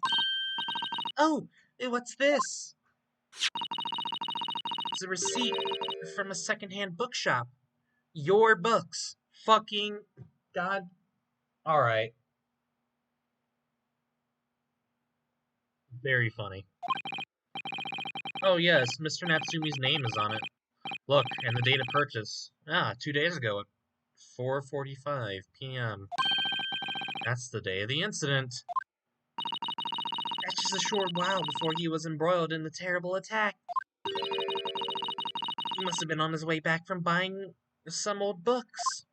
Oh, what's this? It's a receipt from a secondhand bookshop. Your books. Fucking God. Alright. Very funny. Oh yes, Mr. Natsumi's name is on it. Look, and the date of purchase. 2 days ago at 4:45 p.m. That's the day of the incident. That's just a short while before he was embroiled in the terrible attack. He must have been on his way back from buying some old books.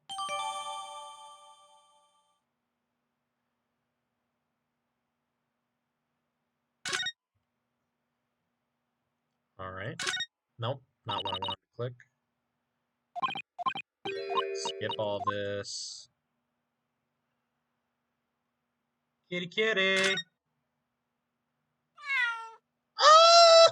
Alright. Nope, not what I wanted to click. Skip all this. Kitty kitty! Ah! Ah!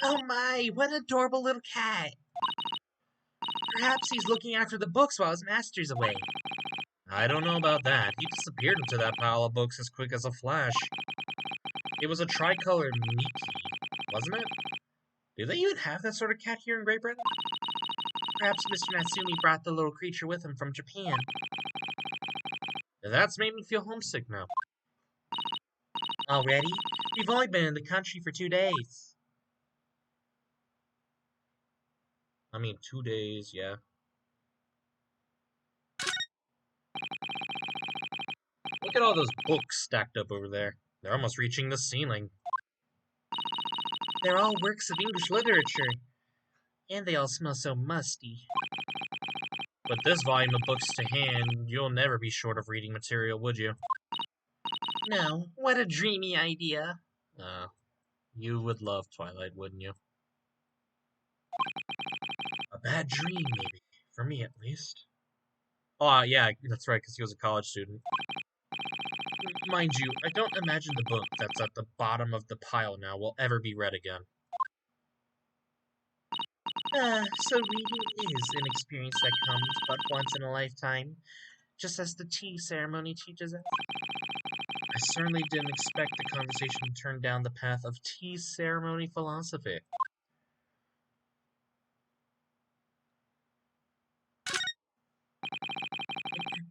Oh my, what an adorable little cat. Perhaps he's looking after the books while his master's away. I don't know about that. He disappeared into that pile of books as quick as a flash. It was a tricolored Miki, wasn't it? Do they even have that sort of cat here in Great Britain? Perhaps Mr. Natsumi brought the little creature with him from Japan. That's made me feel homesick now. Already? We've only been in the country for 2 days. I mean, 2 days, yeah. Look at all those books stacked up over there. They're almost reaching the ceiling. They're all works of English literature. And they all smell so musty. With this volume of books to hand, you'll never be short of reading material, would you? No, what a dreamy idea. You would love Twilight, wouldn't you? A bad dream, maybe. For me, at least. Oh, yeah, that's right, because he was a college student. Mind you, I don't imagine the book that's at the bottom of the pile now will ever be read again. So reading is an experience that comes but once in a lifetime, just as the tea ceremony teaches us. I certainly didn't expect the conversation to turn down the path of tea ceremony philosophy.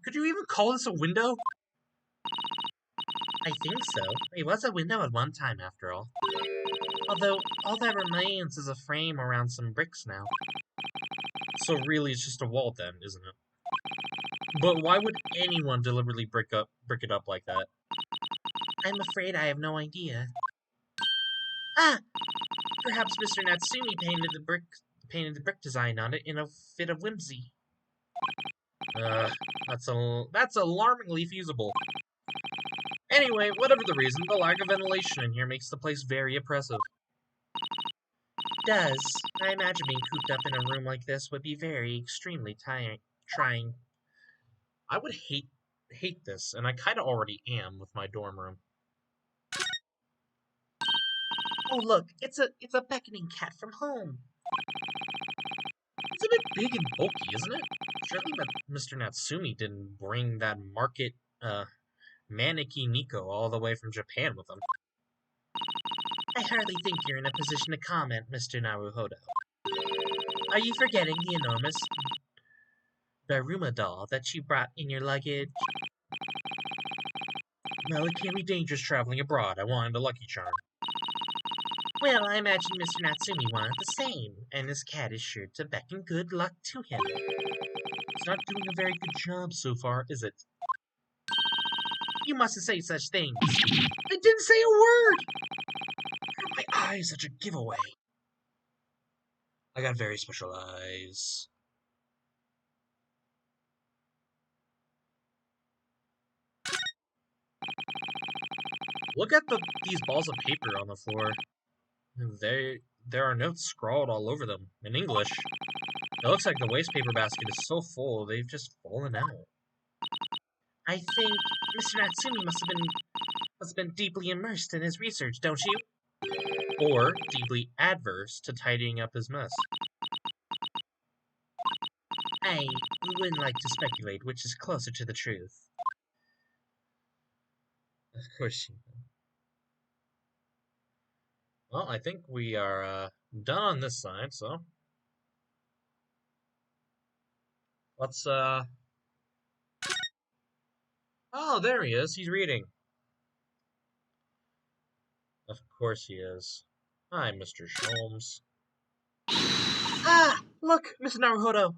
Could you even call this a window? I think so. It was a window at one time, after all. Although, all that remains is a frame around some bricks now. So really it's just a wall then, isn't it? But why would anyone deliberately brick it up like that? I'm afraid I have no idea. Ah! Perhaps Mr. Natsumi painted the brick design on it in a fit of whimsy. That's alarmingly feasible. Anyway, whatever the reason, the lack of ventilation in here makes the place very oppressive. Does. I imagine being cooped up in a room like this would be extremely trying. I would hate this, and I kind of already am with my dorm room. Oh look, it's a beckoning cat from home. It's a bit big and bulky, isn't it? Surely Mr. Natsumi didn't bring that market, Maneki Nico all the way from Japan with him. I hardly think you're in a position to comment, Mr. Naruhodo. Are you forgetting the enormous Baruma doll that you brought in your luggage? Well, it can be dangerous traveling abroad. I wanted a Lucky Charm. Well, I imagine Mr. Natsumi wanted the same, and his cat is sure to beckon good luck to him. It's not doing a very good job so far, is it? You mustn't say such things. I didn't say a word! My eyes, such a giveaway. I got very special eyes. Look at these balls of paper on the floor. There are notes scrawled all over them, in English. It looks like the waste paper basket is so full, they've just fallen out. I think Mr. Natsumi must have been deeply immersed in his research, don't you? Or deeply adverse to tidying up his mess. I wouldn't like to speculate which is closer to the truth. Of course you know. Well, I think we are done on this side, so let's oh, there he is. He's reading. Of course he is. Hi, Mr. Sholmes. Ah! Look, Mr. Naruhodo!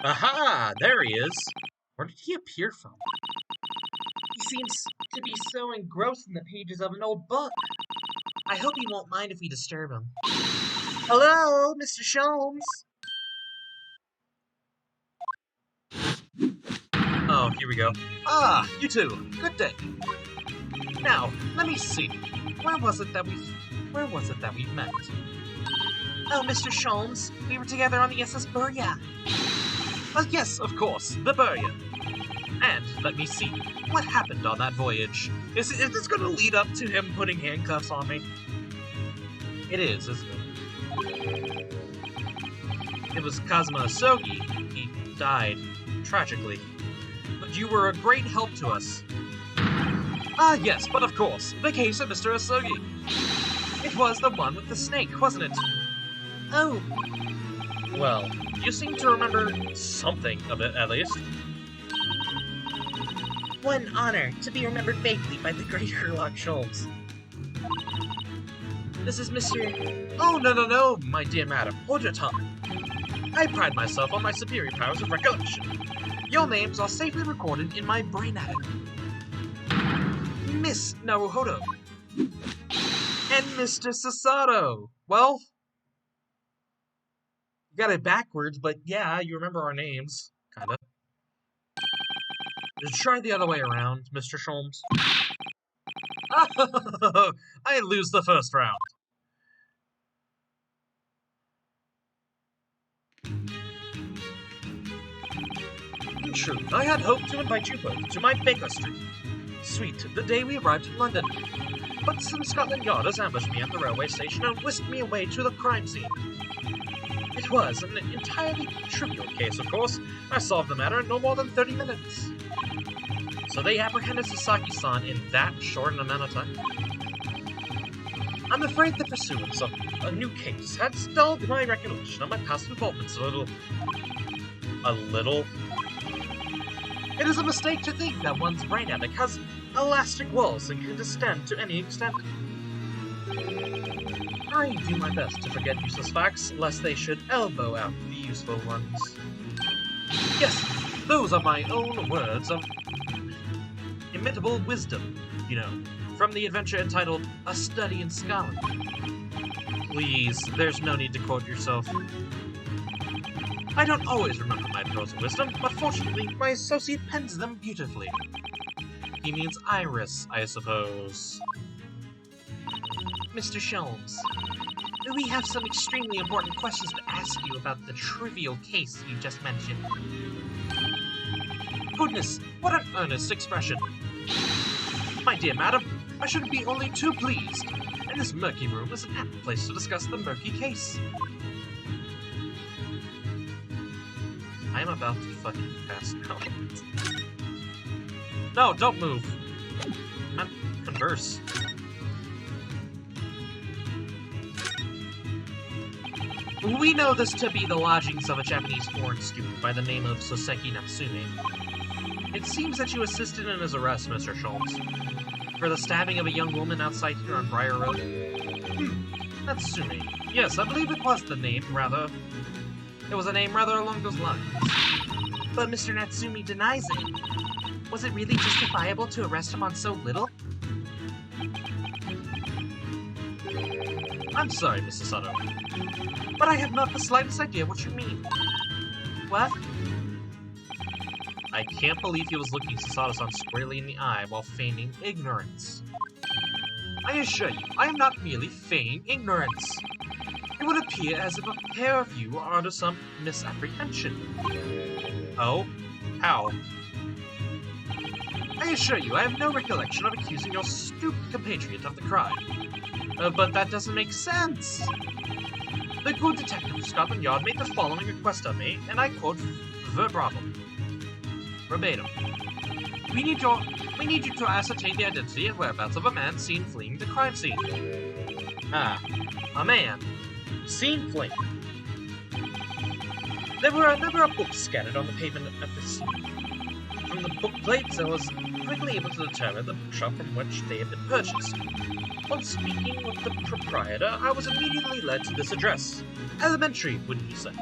Aha! There he is! Where did he appear from? He seems to be so engrossed in the pages of an old book. I hope he won't mind if we disturb him. Hello, Mr. Sholmes? Oh, here we go. Ah, you two. Good day. Now, let me see. Where was it that we met? Oh, Mr. Sholmes, we were together on the SS Burya. Yes, of course, the Burya. And let me see. What happened on that voyage? Is this going to lead up to him putting handcuffs on me? It is, isn't it? It was Kazuma Asogi. He died tragically. But you were a great help to us. Ah, yes, but of course, the case of Mr. Asogi. It was the one with the snake, wasn't it? Oh. Well, you seem to remember something of it, at least. What an honor to be remembered vaguely by the great Herlock Sholmes. This is Mr. Oh, no, my dear madam, hold your tongue. I pride myself on my superior powers of recollection. Your names are safely recorded in my brain attic. Miss Naruhodo. And Mr. Sasato. Well, you got it backwards, but yeah, you remember our names, kinda. Just try the other way around, Mr. Sholmes. I lose the first round. In truth, I had hoped to invite you both to my Baker Street suite the day we arrived in London. But some Scotland Yarders ambushed me at the railway station and whisked me away to the crime scene. It was an entirely trivial case, of course. I solved the matter in no more than 30 minutes. So they apprehended Sasaki-san in that short an amount of time? I'm afraid the pursuance of a new case has dulled my recollection of my past involvements a little. A little? It is a mistake to think that one's brain attic has elastic walls and can distend to any extent. I do my best to forget useless facts, lest they should elbow out the useful ones. Yes, those are my own words of imitable wisdom, you know, from the adventure entitled A Study in Scotland. Please, there's no need to quote yourself. I don't always remember my pearls of wisdom, but fortunately, my associate pens them beautifully. He means iris, I suppose. Mr. Sholmes, we have some extremely important questions to ask you about the trivial case you just mentioned. Goodness, what an earnest expression. My dear madam, I should be only too pleased, and this murky room is an apt place to discuss the murky case. I'm about to fucking pass out. No, don't move. Not converse. We know this to be the lodgings of a Japanese foreign student by the name of Soseki Natsume. It seems that you assisted in his arrest, Mr. Schultz, for the stabbing of a young woman outside here on Briar Road. Natsume. Yes, I believe it was the name, rather. It was a name rather along those lines. But Mr. Natsumi denies it. Was it really justifiable to arrest him on so little? I'm sorry, Mrs. Sato, but I have not the slightest idea what you mean. What? I can't believe he was looking Sasato-san squarely in the eye while feigning ignorance. I assure you, I am not merely feigning ignorance. It would appear as if a pair of you are under some misapprehension. Oh? How? I assure you, I have no recollection of accusing your stupid compatriot of the crime. But that doesn't make sense. The good detective of Scotland Yard made the following request of me, and I quote verbatim. We need you to ascertain the identity and whereabouts of a man seen fleeing the crime scene. Ah, a man. Seen fleeing. There were a number of books scattered on the pavement at the scene. From the book plates, I was quickly able to determine the bookshop from which they had been purchased. On speaking with the proprietor, I was immediately led to this address. Elementary, wouldn't you say?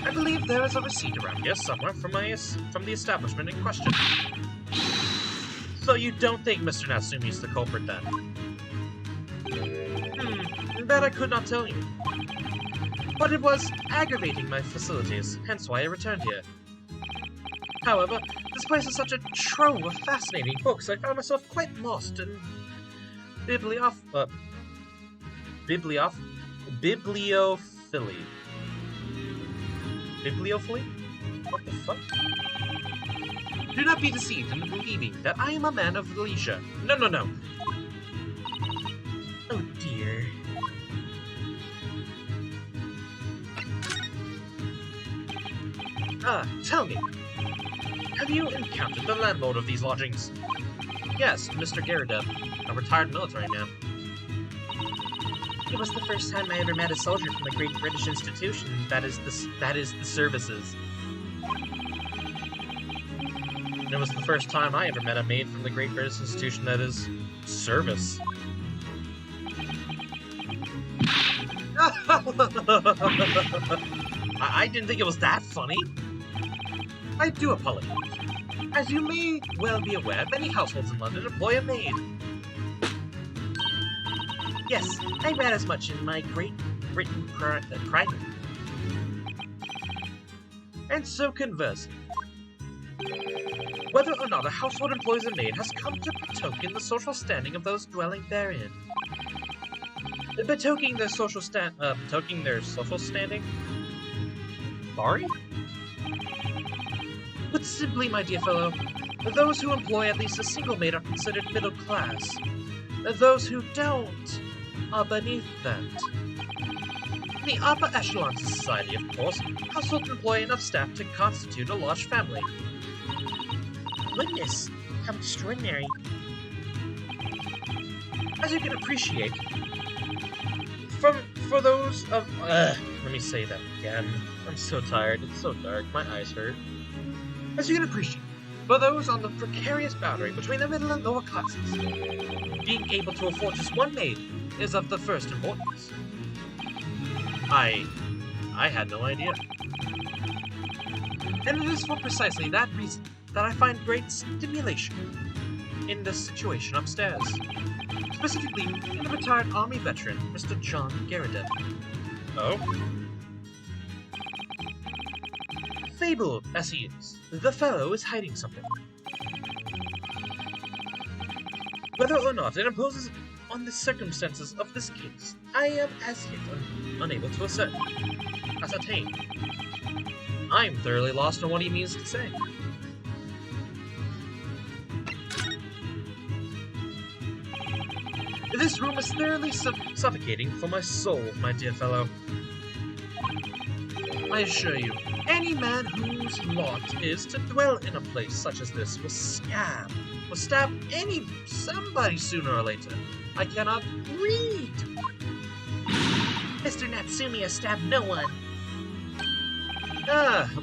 I believe there is a receipt around here somewhere from the establishment in question. So you don't think Mr. Natsumi is the culprit then? That I could not tell you. But it was aggravating my facilities, hence why I returned here. However, this place is such a trove of fascinating books, I found myself quite lost in bibliophily. Bibliophily? What the fuck? Do not be deceived into believing that I am a man of leisure. No. Oh dear. Tell me. Have you encountered the landlord of these lodgings? Yes, Mr. Garridev, a retired military man. It was the first time I ever met a soldier from the Great British Institution, that is the services. And it was the first time I ever met a maid from the Great British Institution, that is service. I didn't think it was that funny. I do apologize. As you may well be aware, many households in London employ a maid. Yes, I read as much in my Great Britain primer. And so conversely, whether or not a household employs a maid has come to betoken the social standing of those dwelling therein. Betokening their social standing? Sorry? Put simply, my dear fellow, those who employ at least a single maid are considered middle class. Those who don't are beneath that. In the upper echelons of society, of course, households employ enough staff to constitute a large family. Goodness, how extraordinary. As you can appreciate, for those of let me say that again. I'm so tired. It's so dark. My eyes hurt. As you can appreciate, for those on the precarious boundary between the middle and lower classes, being able to afford just one maid is of the first importance. I had no idea. And it is for precisely that reason that I find great stimulation in this situation upstairs. Specifically, in the retired Army veteran, Mr. John Garridev. Oh? Fabled as he is, the fellow is hiding something. Whether or not it imposes on the circumstances of this case, I am as yet unable to ascertain. I'm thoroughly lost on what he means to say. This room is thoroughly suffocating for my soul, my dear fellow. I assure you, any man whose lot is to dwell in a place such as this will stab somebody sooner or later. I cannot read. Mr. Natsumi has stabbed no one.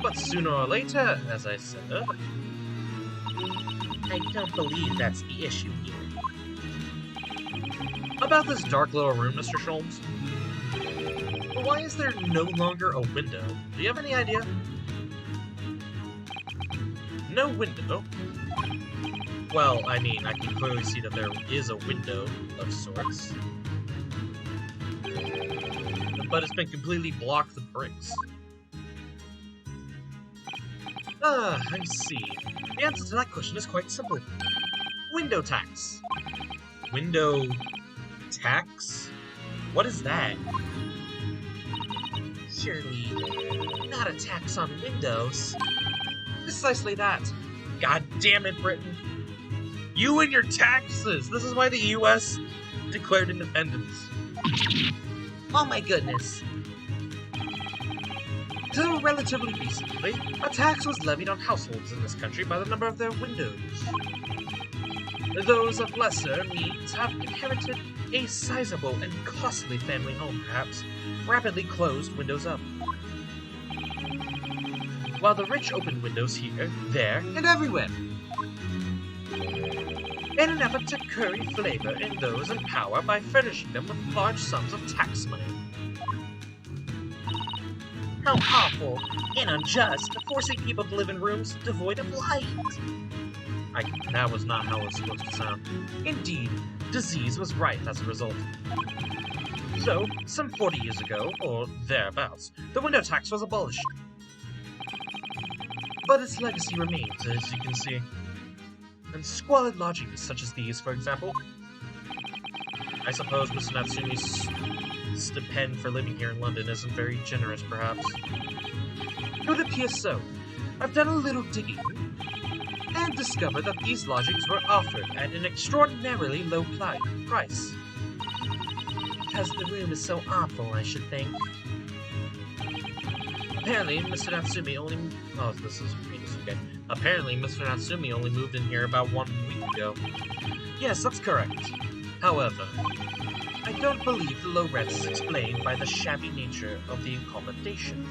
But sooner or later, as I said. I don't believe that's the issue here. About this dark little room, Mr. Sholmes. Why is there no longer a window? Do you have any idea? No window? Well, I mean, I can clearly see that there is a window of sorts. But it's been completely blocked with bricks. I see. The answer to that question is quite simple. Window tax. Window tax? What is that? Surely not a tax on windows. Precisely that. God damn it, Britain. You and your taxes! This is why the US declared independence. Oh my goodness. Till relatively recently, a tax was levied on households in this country by the number of their windows. Those of lesser means have inherited a sizable and costly family home, perhaps, rapidly closed windows up. While the rich opened windows here, there, and everywhere. In an effort to curry flavor in those in power by furnishing them with large sums of tax money. How awful and unjust, forcing people to live in rooms devoid of light. That was not how it was supposed to sound. Indeed, disease was rife as a result. So, some 40 years ago, or thereabouts, the window tax was abolished. But its legacy remains, as you can see. And squalid lodgings such as these, for example. I suppose Mr. Natsumi's stipend for living here in London isn't very generous, perhaps. It would appear so. I've done a little digging, and discovered that these lodgings were offered at an extraordinarily low price. Because the room is so awful, I should think. Apparently, Mr. Natsumi only... Oh, this is okay. Apparently, Mr. Natsumi only moved in here about 1 week ago. Yes, that's correct. However, I don't believe the low rent is explained by the shabby nature of the accommodation.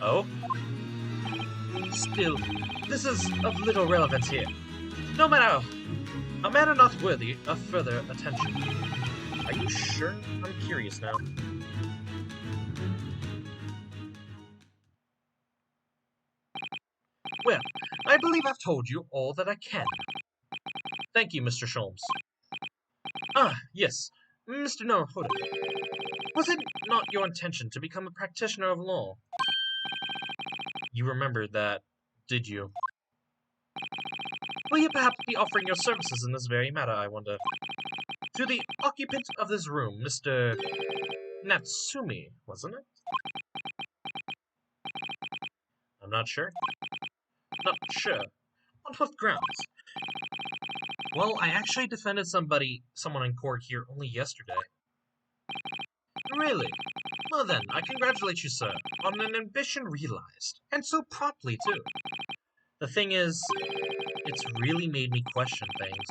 Oh? Still, this is of little relevance here. No matter, a matter not worthy of further attention. Are you sure? I'm curious now. Well, I believe I've told you all that I can. Thank you, Mr. Sholmes. Ah, yes, Mr. Naruhodo. Was it not your intention to become a practitioner of law? You remember that, did you? Will you perhaps be offering your services in this very matter, I wonder? To the occupant of this room, Mr. Natsumi, wasn't it? I'm not sure. Not sure. On what grounds? Well, I actually defended someone in court here only yesterday. Really? Well then, I congratulate you, sir, on an ambition realized, and so promptly, too. The thing is, it's really made me question things.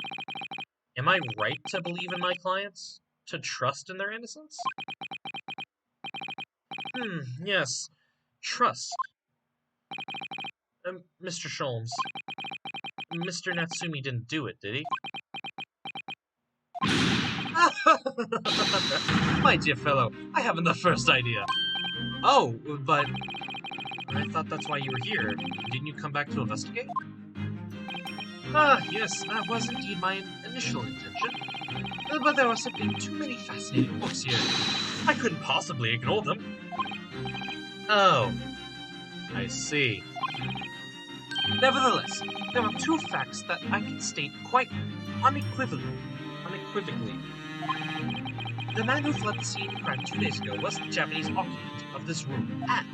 Am I right to believe in my clients? To trust in their innocence? Yes. Trust. Mr. Sholmes. Mr. Natsumi didn't do it, did he? My dear fellow, I haven't the first idea. Oh, but I thought that's why you were here. Didn't you come back to investigate? Ah, yes, that was indeed my initial intention. But there are simply too many fascinating books here. I couldn't possibly ignore them. Oh, I see. Nevertheless, there are two facts that I can state quite unequivocally. The man who fled the scene of the crime 2 days ago was the Japanese occupant of this room, and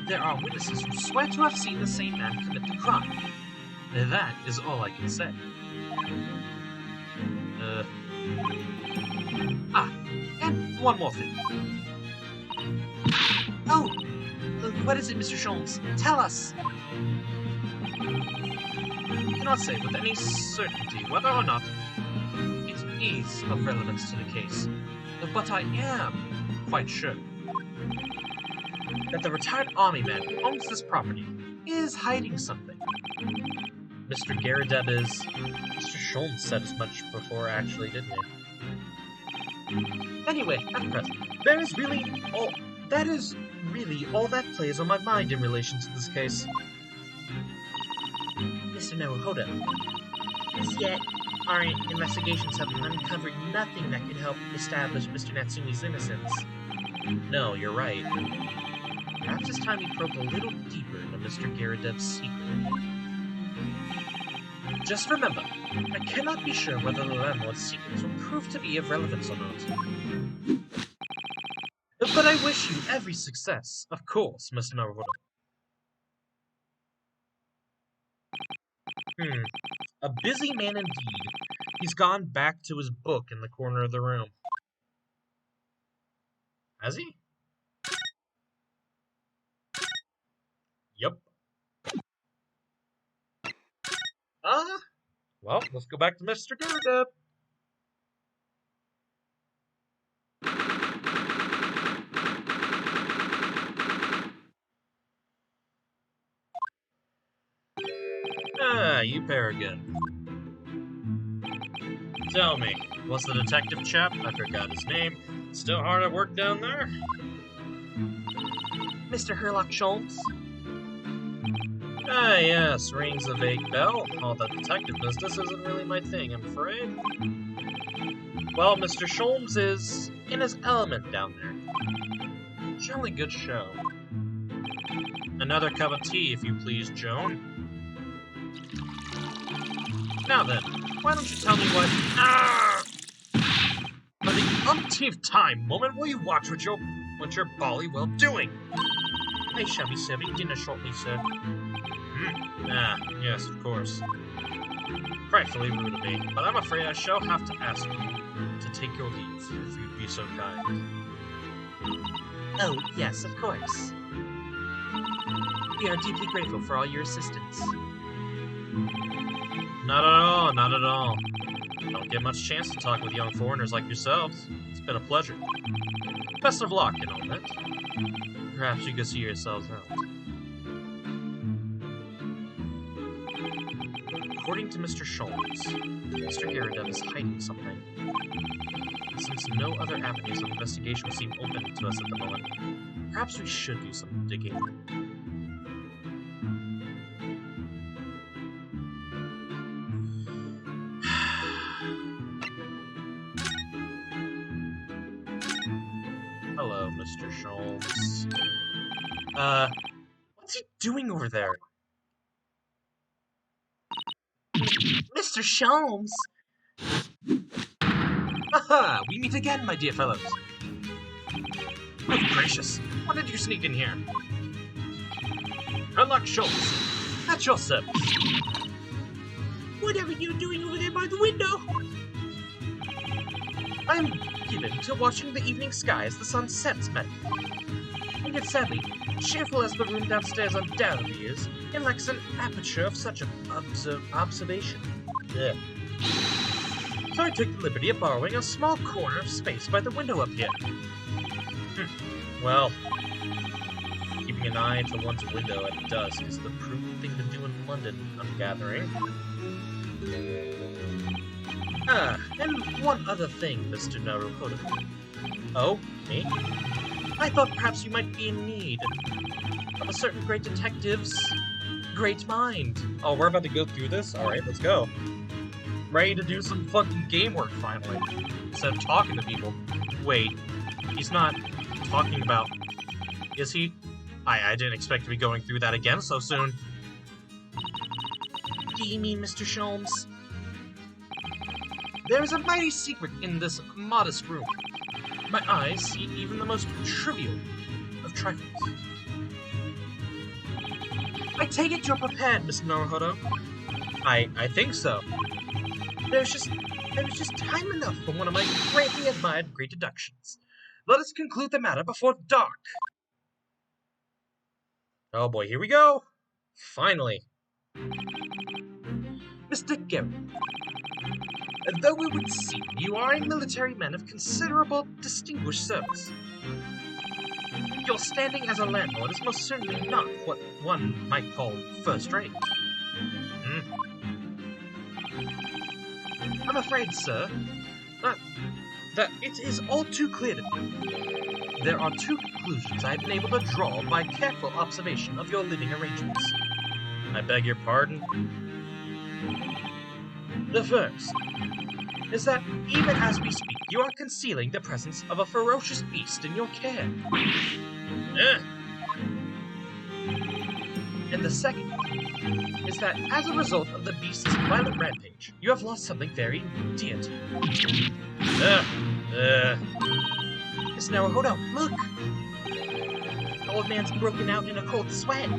there are witnesses who swear to have seen the same man commit the crime. That is all I can say. And one more thing. Oh, What is it, Mr. Sholmes? Tell us! I cannot say with any certainty whether or not it is of relevance to the case, but I am quite sure that the retired army man who owns this property is hiding something. Mr. Garadeb is... Mr. Sholmes said as much before, actually, didn't he? Anyway, at present, that is really all that plays on my mind in relation to this case. Mr. Naruhodo, as yet, our investigations have uncovered nothing that could help establish Mr. Natsumi's innocence. No, you're right. Perhaps it's time we probe a little deeper into Mr. Garadeb's secret. Just remember, I cannot be sure whether the landlord's secrets will prove to be of relevance or not. But I wish you every success, of course, Mr. Naruhodo. A busy man indeed. He's gone back to his book in the corner of the room. Has he? Yep. Well, let's go back to Mr. Garadeb. You Peregrine. Tell me, what's the detective chap? I forgot his name. Still hard at work down there? Mr. Herlock Sholmes? Ah, yes, rings a vague bell. All that detective business isn't really my thing, I'm afraid. Well, Mr. Sholmes is in his element down there. Jolly good show. Another cup of tea, if you please, Joan. Now then, why don't you tell me what... For the umpteenth time, moment, will you watch what you're bally well doing? I shall be serving dinner shortly, sir. Yes, of course. Frightfully rude of me, but I'm afraid I shall have to ask you to take your leave, if you'd be so kind. Oh, yes, of course. We are deeply grateful for all your assistance. Not at all, not at all. Don't get much chance to talk with young foreigners like yourselves. It's been a pleasure. Best of luck and all that. Perhaps you could see yourselves out. According to Mr. Sholmes, Mr. Garadeb is hiding something. Since no other avenues of investigation seem open to us at the moment, perhaps we should do some digging. Hello, Mr. Sholmes. What's he doing over there? Mr. Sholmes! Aha! We meet again, my dear fellows. Good gracious, when did you sneak in here? Herlock Sholmes, at your service. Whatever you doing over there by the window? I'm given to watching the evening sky as the sun sets, madam. And yet sadly, cheerful as the room downstairs undoubtedly is, it lacks an aperture of such an observation. Yeah. So I took the liberty of borrowing a small corner of space by the window up here. Well, keeping an eye to one's window at dusk is the prudent thing to do in London, I'm gathering. And one other thing, Mr. Naruhodo. Oh, me? I thought perhaps you might be in need of a certain great detective's great mind. Oh, we're about to go through this? Alright, let's go. Ready to do some fucking game work, finally. Instead of talking to people. Wait, he's not talking about... Is he? I didn't expect to be going through that again so soon. Do you mean Mr. Sholmes? There is a mighty secret in this modest room. My eyes see even the most trivial of trifles. I take it you're prepared, Miss Naruhodo. I think so. There's just time enough for one of my greatly admired great deductions. Let us conclude the matter before dark. Oh boy, here we go! Finally. Mr. Garrett, though it would seem you are a military man of considerable distinguished service, your standing as a landlord is most certainly not what one might call first-rate. I'm afraid, sir, that it is all too clear to me. There are two conclusions I have been able to draw by careful observation of your living arrangements. I beg your pardon? The first is that even as we speak, you are concealing the presence of a ferocious beast in your care. And the second is that as a result of the beast's violent rampage, you have lost something very dear to you. Yes, now hold on, look! The old man's broken out in a cold sweat.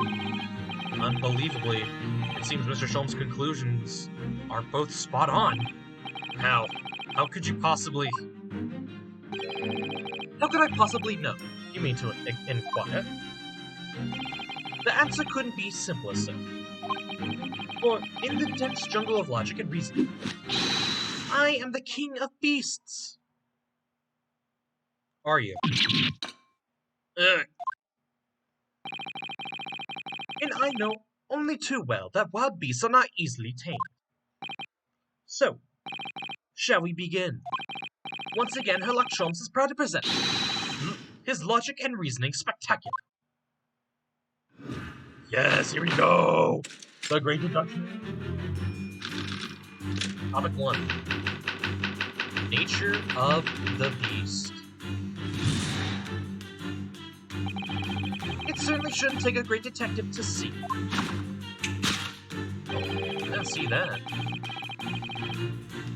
Unbelievably, it seems Mr. Sholmes' conclusions are both spot on. How? How could you possibly... How could I possibly know? You mean to inquire? The answer couldn't be simpler, sir. For in the dense jungle of logic and reason, I am the king of beasts. Are you? And I know only too well that wild beasts are not easily tamed. So, shall we begin? Once again, Herlock Sholmes is proud to present his logic and reasoning spectacular. Yes, here we go! The Great Deduction. Topic 1. Nature of the beast. It certainly shouldn't take a great detective to see. I see that.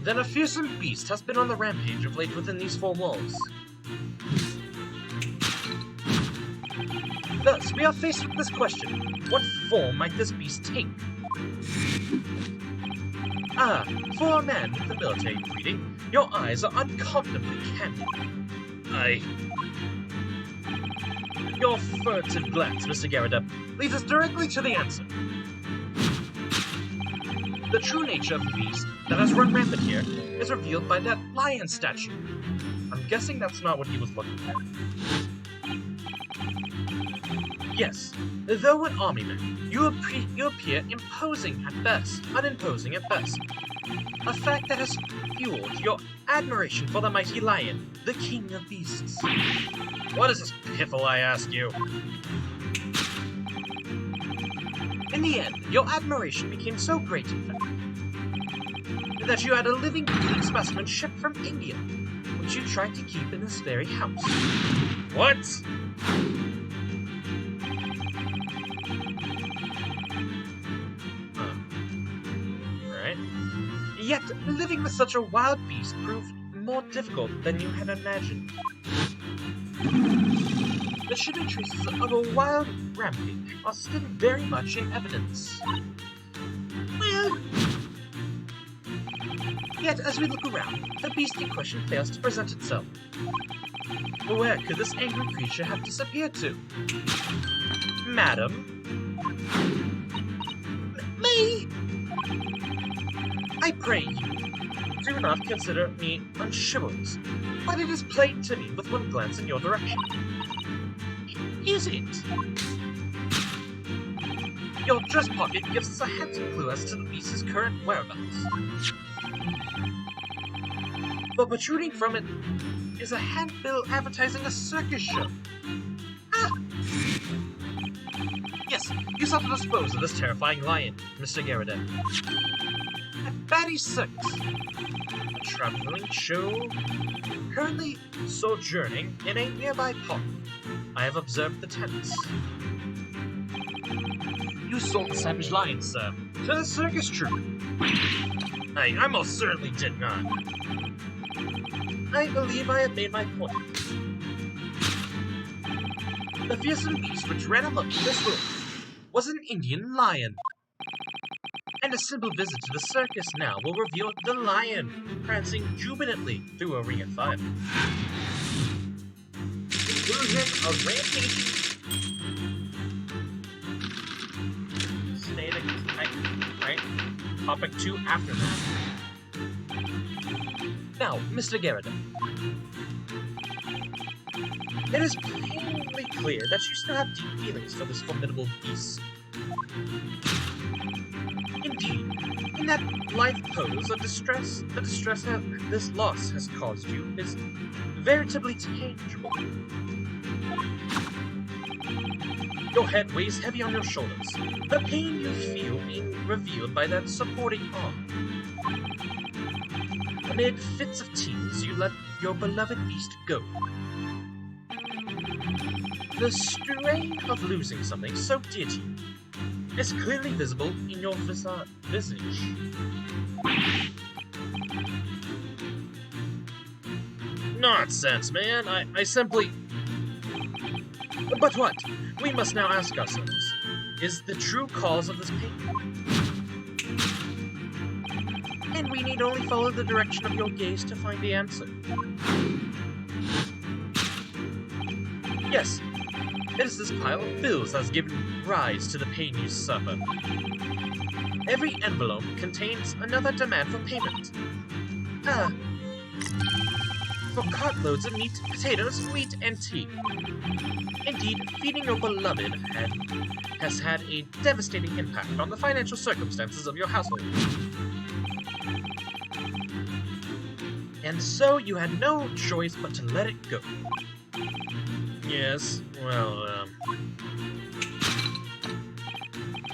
Then a fearsome beast has been on the rampage of late within these four walls. Thus, we are faced with this question. What form might this beast take? For a man with the military breeding, your eyes are uncomfortably candid. Your furtive glance, Mr. Garrett, leads us directly to the answer. The true nature of the beast that has run rampant here is revealed by that lion statue. I'm guessing that's not what he was looking at. Yes, though an army man, you appear imposing at best, unimposing at best. A fact that has fueled your admiration for the mighty lion, the king of beasts. What is this piffle, I ask you? In the end, your admiration became so great, in fact, that you had a living, breathing specimen shipped from India, which you tried to keep in this very house. What? Right. Yet, living with such a wild beast proved more difficult than you had imagined. The shipping traces of a wild rampage are still very much in evidence. Well, yet as we look around, the beast in question fails to present itself. Where could this angry creature have disappeared to? Madam? Me? I pray you, do not consider me unchivalrous, but it is plain to me with one glance in your direction. Is it? Your dress pocket gives us a handsome clue as to the beast's current whereabouts. But protruding from it is a handbill advertising a circus show. Yes, you sought to dispose of this terrifying lion, Mr. Garridan. At Batty's Circus, a traveling show currently sojourning in a nearby park. I have observed the tenants. You sold the savage lion, sir, to the circus troupe. I most certainly did not. I believe I have made my point. The fearsome beast which ran amok in this room was an Indian lion. And a simple visit to the circus now will reveal the lion prancing jubilantly through a ring of fire. Conclusion of rampage. Topic 2 Aftermath. Now, Mr. Garrett, it is plainly clear that you still have deep feelings for this formidable beast. Indeed, in that life pose of distress, the distress that this loss has caused you is veritably tangible. Your head weighs heavy on your shoulders, the pain you feel being revealed by that supporting arm. Amid fits of tears, you let your beloved beast go. The strain of losing something so dear to you is clearly visible in your visage. Nonsense, man. I simply... But what? We must now ask ourselves, is the true cause of this pain? And we need only follow the direction of your gaze to find the answer. Yes, it is this pile of bills that has given rise to the pain you suffer. Every envelope contains another demand for payment. For cartloads of meat, potatoes, wheat, and tea. Indeed, feeding your beloved has had a devastating impact on the financial circumstances of your household. And so you had no choice but to let it go. Yes, well,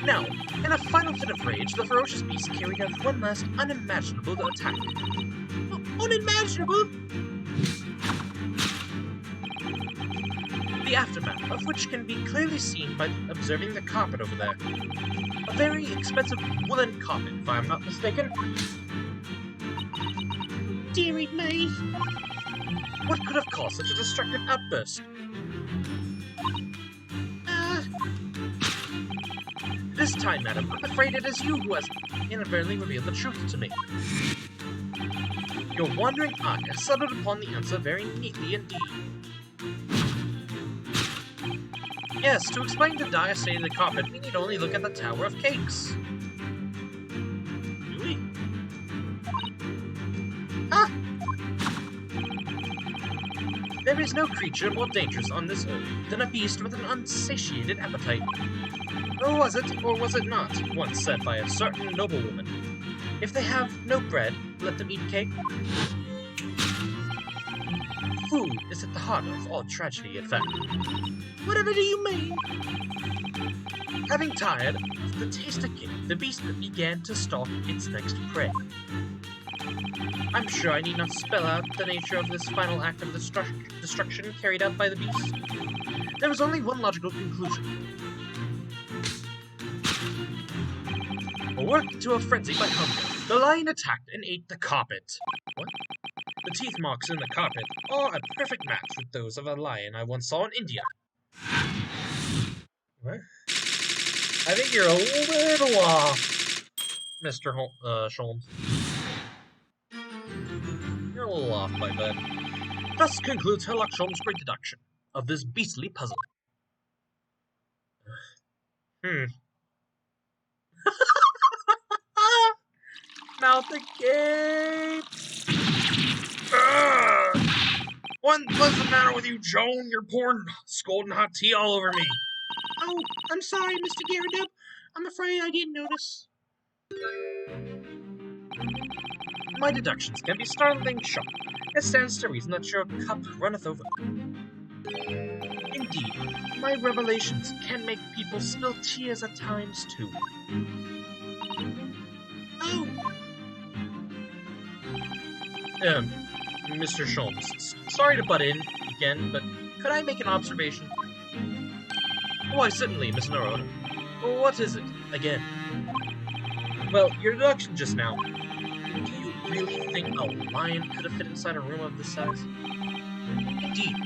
Now, in a final fit of rage, the ferocious beast carried out one last unimaginable attack. Unimaginable? The aftermath of which can be clearly seen by observing the carpet over there. A very expensive woolen carpet, if I am not mistaken. Dearie me. What could have caused such a destructive outburst? This time, madam, I'm afraid it is you who has inadvertently revealed the truth to me. Your wandering eye has settled upon the answer very neatly indeed. Yes, to explain the dire state of the carpet, we need only look at the Tower of Cakes. Do we? There is no creature more dangerous on this earth than a beast with an unsatiated appetite. Or was it, or was it not, once said by a certain noblewoman, if they have no bread, let them eat cake? Food is at the heart of all tragedy, in fact. Whatever do you mean? Having tired of the taste of cake, the beast began to stalk its next prey. I'm sure I need not spell out the nature of this final act of destruction carried out by the beast. There was only one logical conclusion. Worked to a frenzy by hunger, the lion attacked and ate the carpet. What? The teeth marks in the carpet are a perfect match with those of a lion I once saw in India. What? I think you're a little off, Mr. Sholmes. You're a little off, my bud. Thus concludes Sherlock Holmes' great deduction of this beastly puzzle. Mouth agape! What's the matter with you, Joan? You're pouring scalding hot tea all over me. Oh, I'm sorry, Mr. Garrett. I'm afraid I didn't notice. My deductions can be startling sharp. It stands to reason that your cup runneth over. Indeed, my revelations can make people spill tears at times, too. Oh. Mr. Sholmes, sorry to butt in again, but could I make an observation? Why, certainly, Miss Norode. What is it, again? Well, your deduction just now. Do you really think a lion could have fit inside a room of this size? Indeed,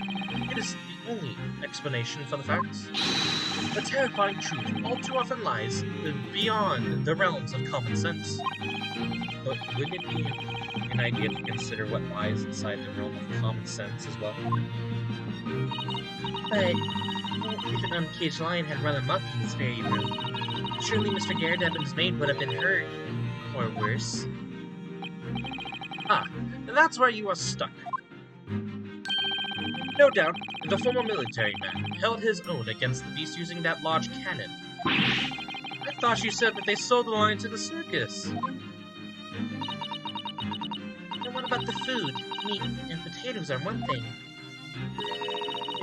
it is the only explanation for the facts. The terrifying truth all too often lies beyond the realms of common sense. But wouldn't it be an idea to consider what lies inside the realm of common sense as well? But if an uncaged lion had run amok in this very room, surely Mr. Garrett Evans' maid would have been hurt. Or worse. Ah, and that's where you are stuck. No doubt, the former military man held his own against the beast using that large cannon. I thought you said that they sold the lion to the circus. And what about the food? Meat and potatoes are one thing.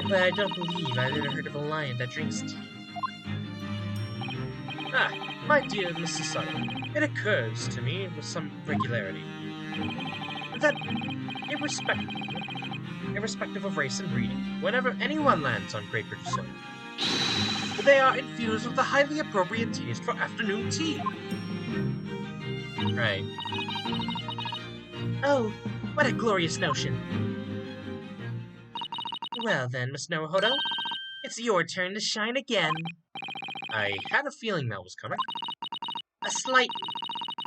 But I don't believe I've ever heard of a lion that drinks tea. Ah, my dear Mrs. Sutton, it occurs to me with some regularity that irrespective of race and breeding, whenever anyone lands on Great British soil, they are infused with a highly appropriate taste for afternoon tea. Right. Oh, what a glorious notion. Well then, Miss Naruhodo, it's your turn to shine again. I had a feeling that was coming. A slight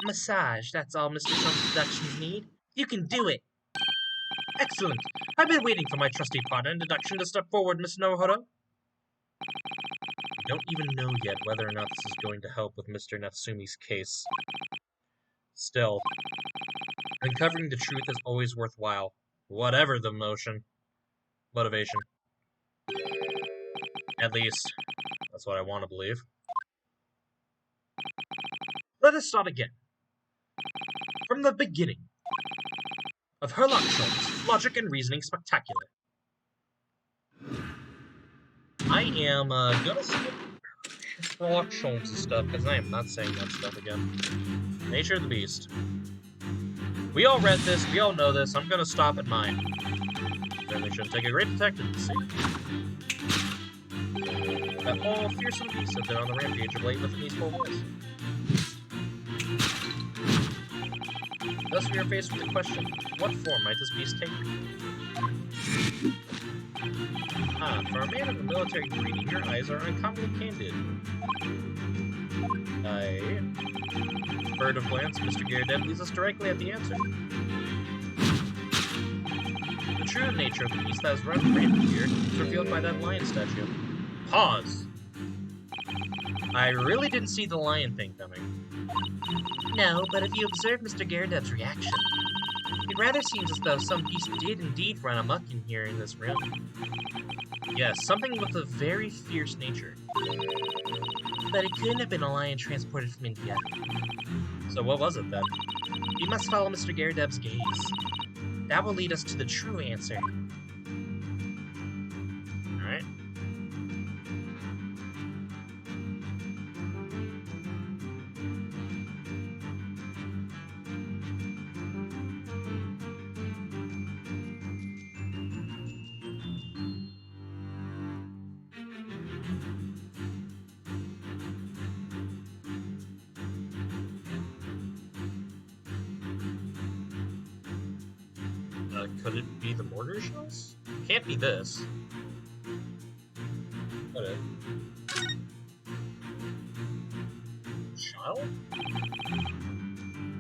massage, that's all Mr. Trump's deductions need. You can do it. Excellent. I've been waiting for my trusty partner in deduction to step forward, Miss Naruhodo. I don't even know yet whether or not this is going to help with Mr. Natsumi's case. Still, uncovering the truth is always worthwhile, whatever the motivation. At least, that's what I want to believe. Let us start again. From the beginning of Herlock Sholmes' Logic and Reasoning Spectacular. I am gonna skip Herlock Sholmes' stuff, because I am not saying that stuff again. Nature of the Beast. We all read this, we all know this, I'm gonna stop at mine. Certainly shouldn't take a great detective to see. That whole fearsome beast has been on the rampage of late with an eastful voice. Thus we are faced with the question, what form might this beast take? Ah, for a man of the military breeding, your eyes are uncommonly candid. I bird of glance, Mr. Garrett leads us directly at the answer. The true nature of the beast that has run rampant here is revealed by that lion statue. Pause! I really didn't see the lion thing coming. No, but if you observe Mr. Garredev's reaction, it rather seems as though some beast did indeed run amok in here in this room. Yes, something with a very fierce nature. But it couldn't have been a lion transported from India. So what was it then? We must follow Mr. Garredev's gaze. That will lead us to the true answer. Alright. Could it be the mortar shells? Can't be this. What it? Child?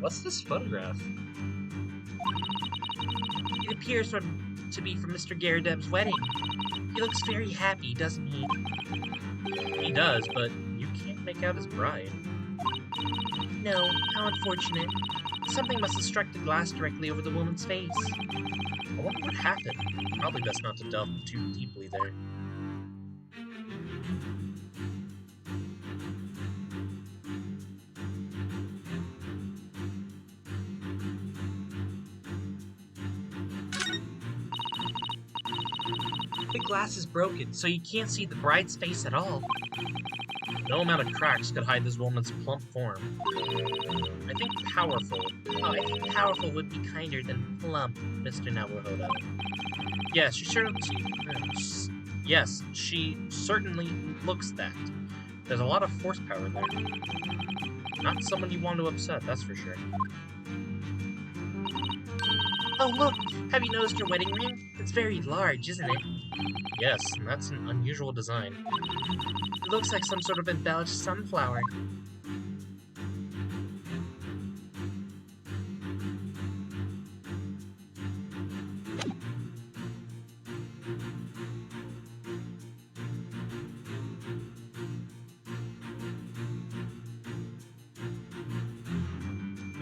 What's this photograph? It appears to be from Mr. Garredev's wedding. He looks very happy, doesn't he? He does, but you can't make out his bride. No, how unfortunate. Something must have struck the glass directly over the woman's face. I wonder what happened. Probably best not to delve too deeply there. The glass is broken, so you can't see the bride's face at all. No amount of cracks could hide this woman's plump form. I think powerful. Oh, I think powerful would be kinder than plump, Mr. Naruhodo. Yes, she certainly looks that. There's a lot of force power there. Not someone you want to upset, that's for sure. Oh, look! Have you noticed your wedding ring? It's very large, isn't it? Yes, and that's an unusual design. It looks like some sort of embellished sunflower.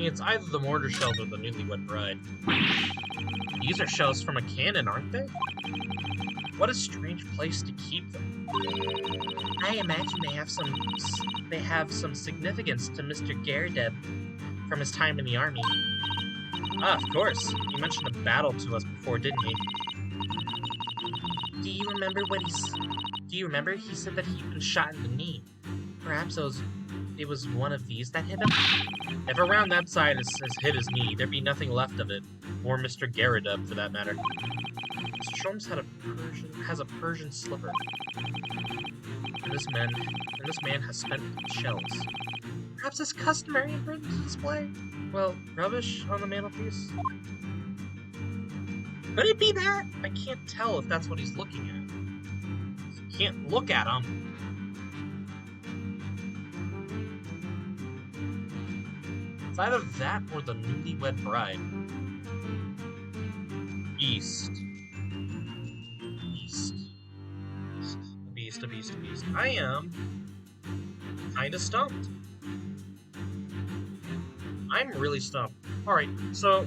mean, it's either the mortar shells or the newlywed bride. These are shells from a cannon, aren't they? What a strange place to keep them. I imagine they have some significance to Mr. Garadeb from his time in the army. Ah, of course. He mentioned a battle to us before, didn't he? Do you remember he said that he'd been shot in the knee? Perhaps it was one of these that hit him? If around that side has hit his knee, there'd be nothing left of it. Or Mr. Garadub, for that matter. Mr. Sholmes has a Persian slipper. And this man has spent shells. Perhaps it's customary for him to display? Well, rubbish on the mantelpiece? Could it be that? I can't tell if that's what he's looking at. You can't look at him. It's either that or the newlywed bride. Beast. A beast. I am kinda stumped. I'm really stumped. Alright, so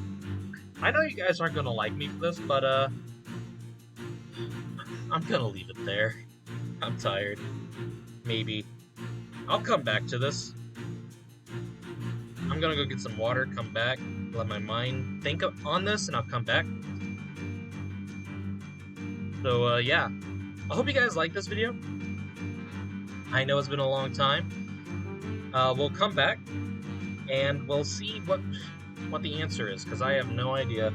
I know you guys aren't gonna like me for this, but I'm gonna leave it there. I'm tired. Maybe. I'll come back to this. I'm gonna go get some water, come back, let my mind think on this, and I'll come back. So, yeah. I hope you guys like this video. I know it's been a long time. We'll come back, and we'll see what the answer is, because I have no idea.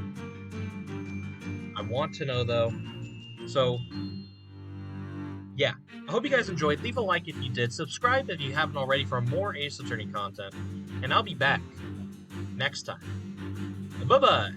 I want to know, though. So, yeah. I hope you guys enjoyed. Leave a like if you did. Subscribe if you haven't already for more Ace Attorney content. And I'll be back next time. Bye-bye!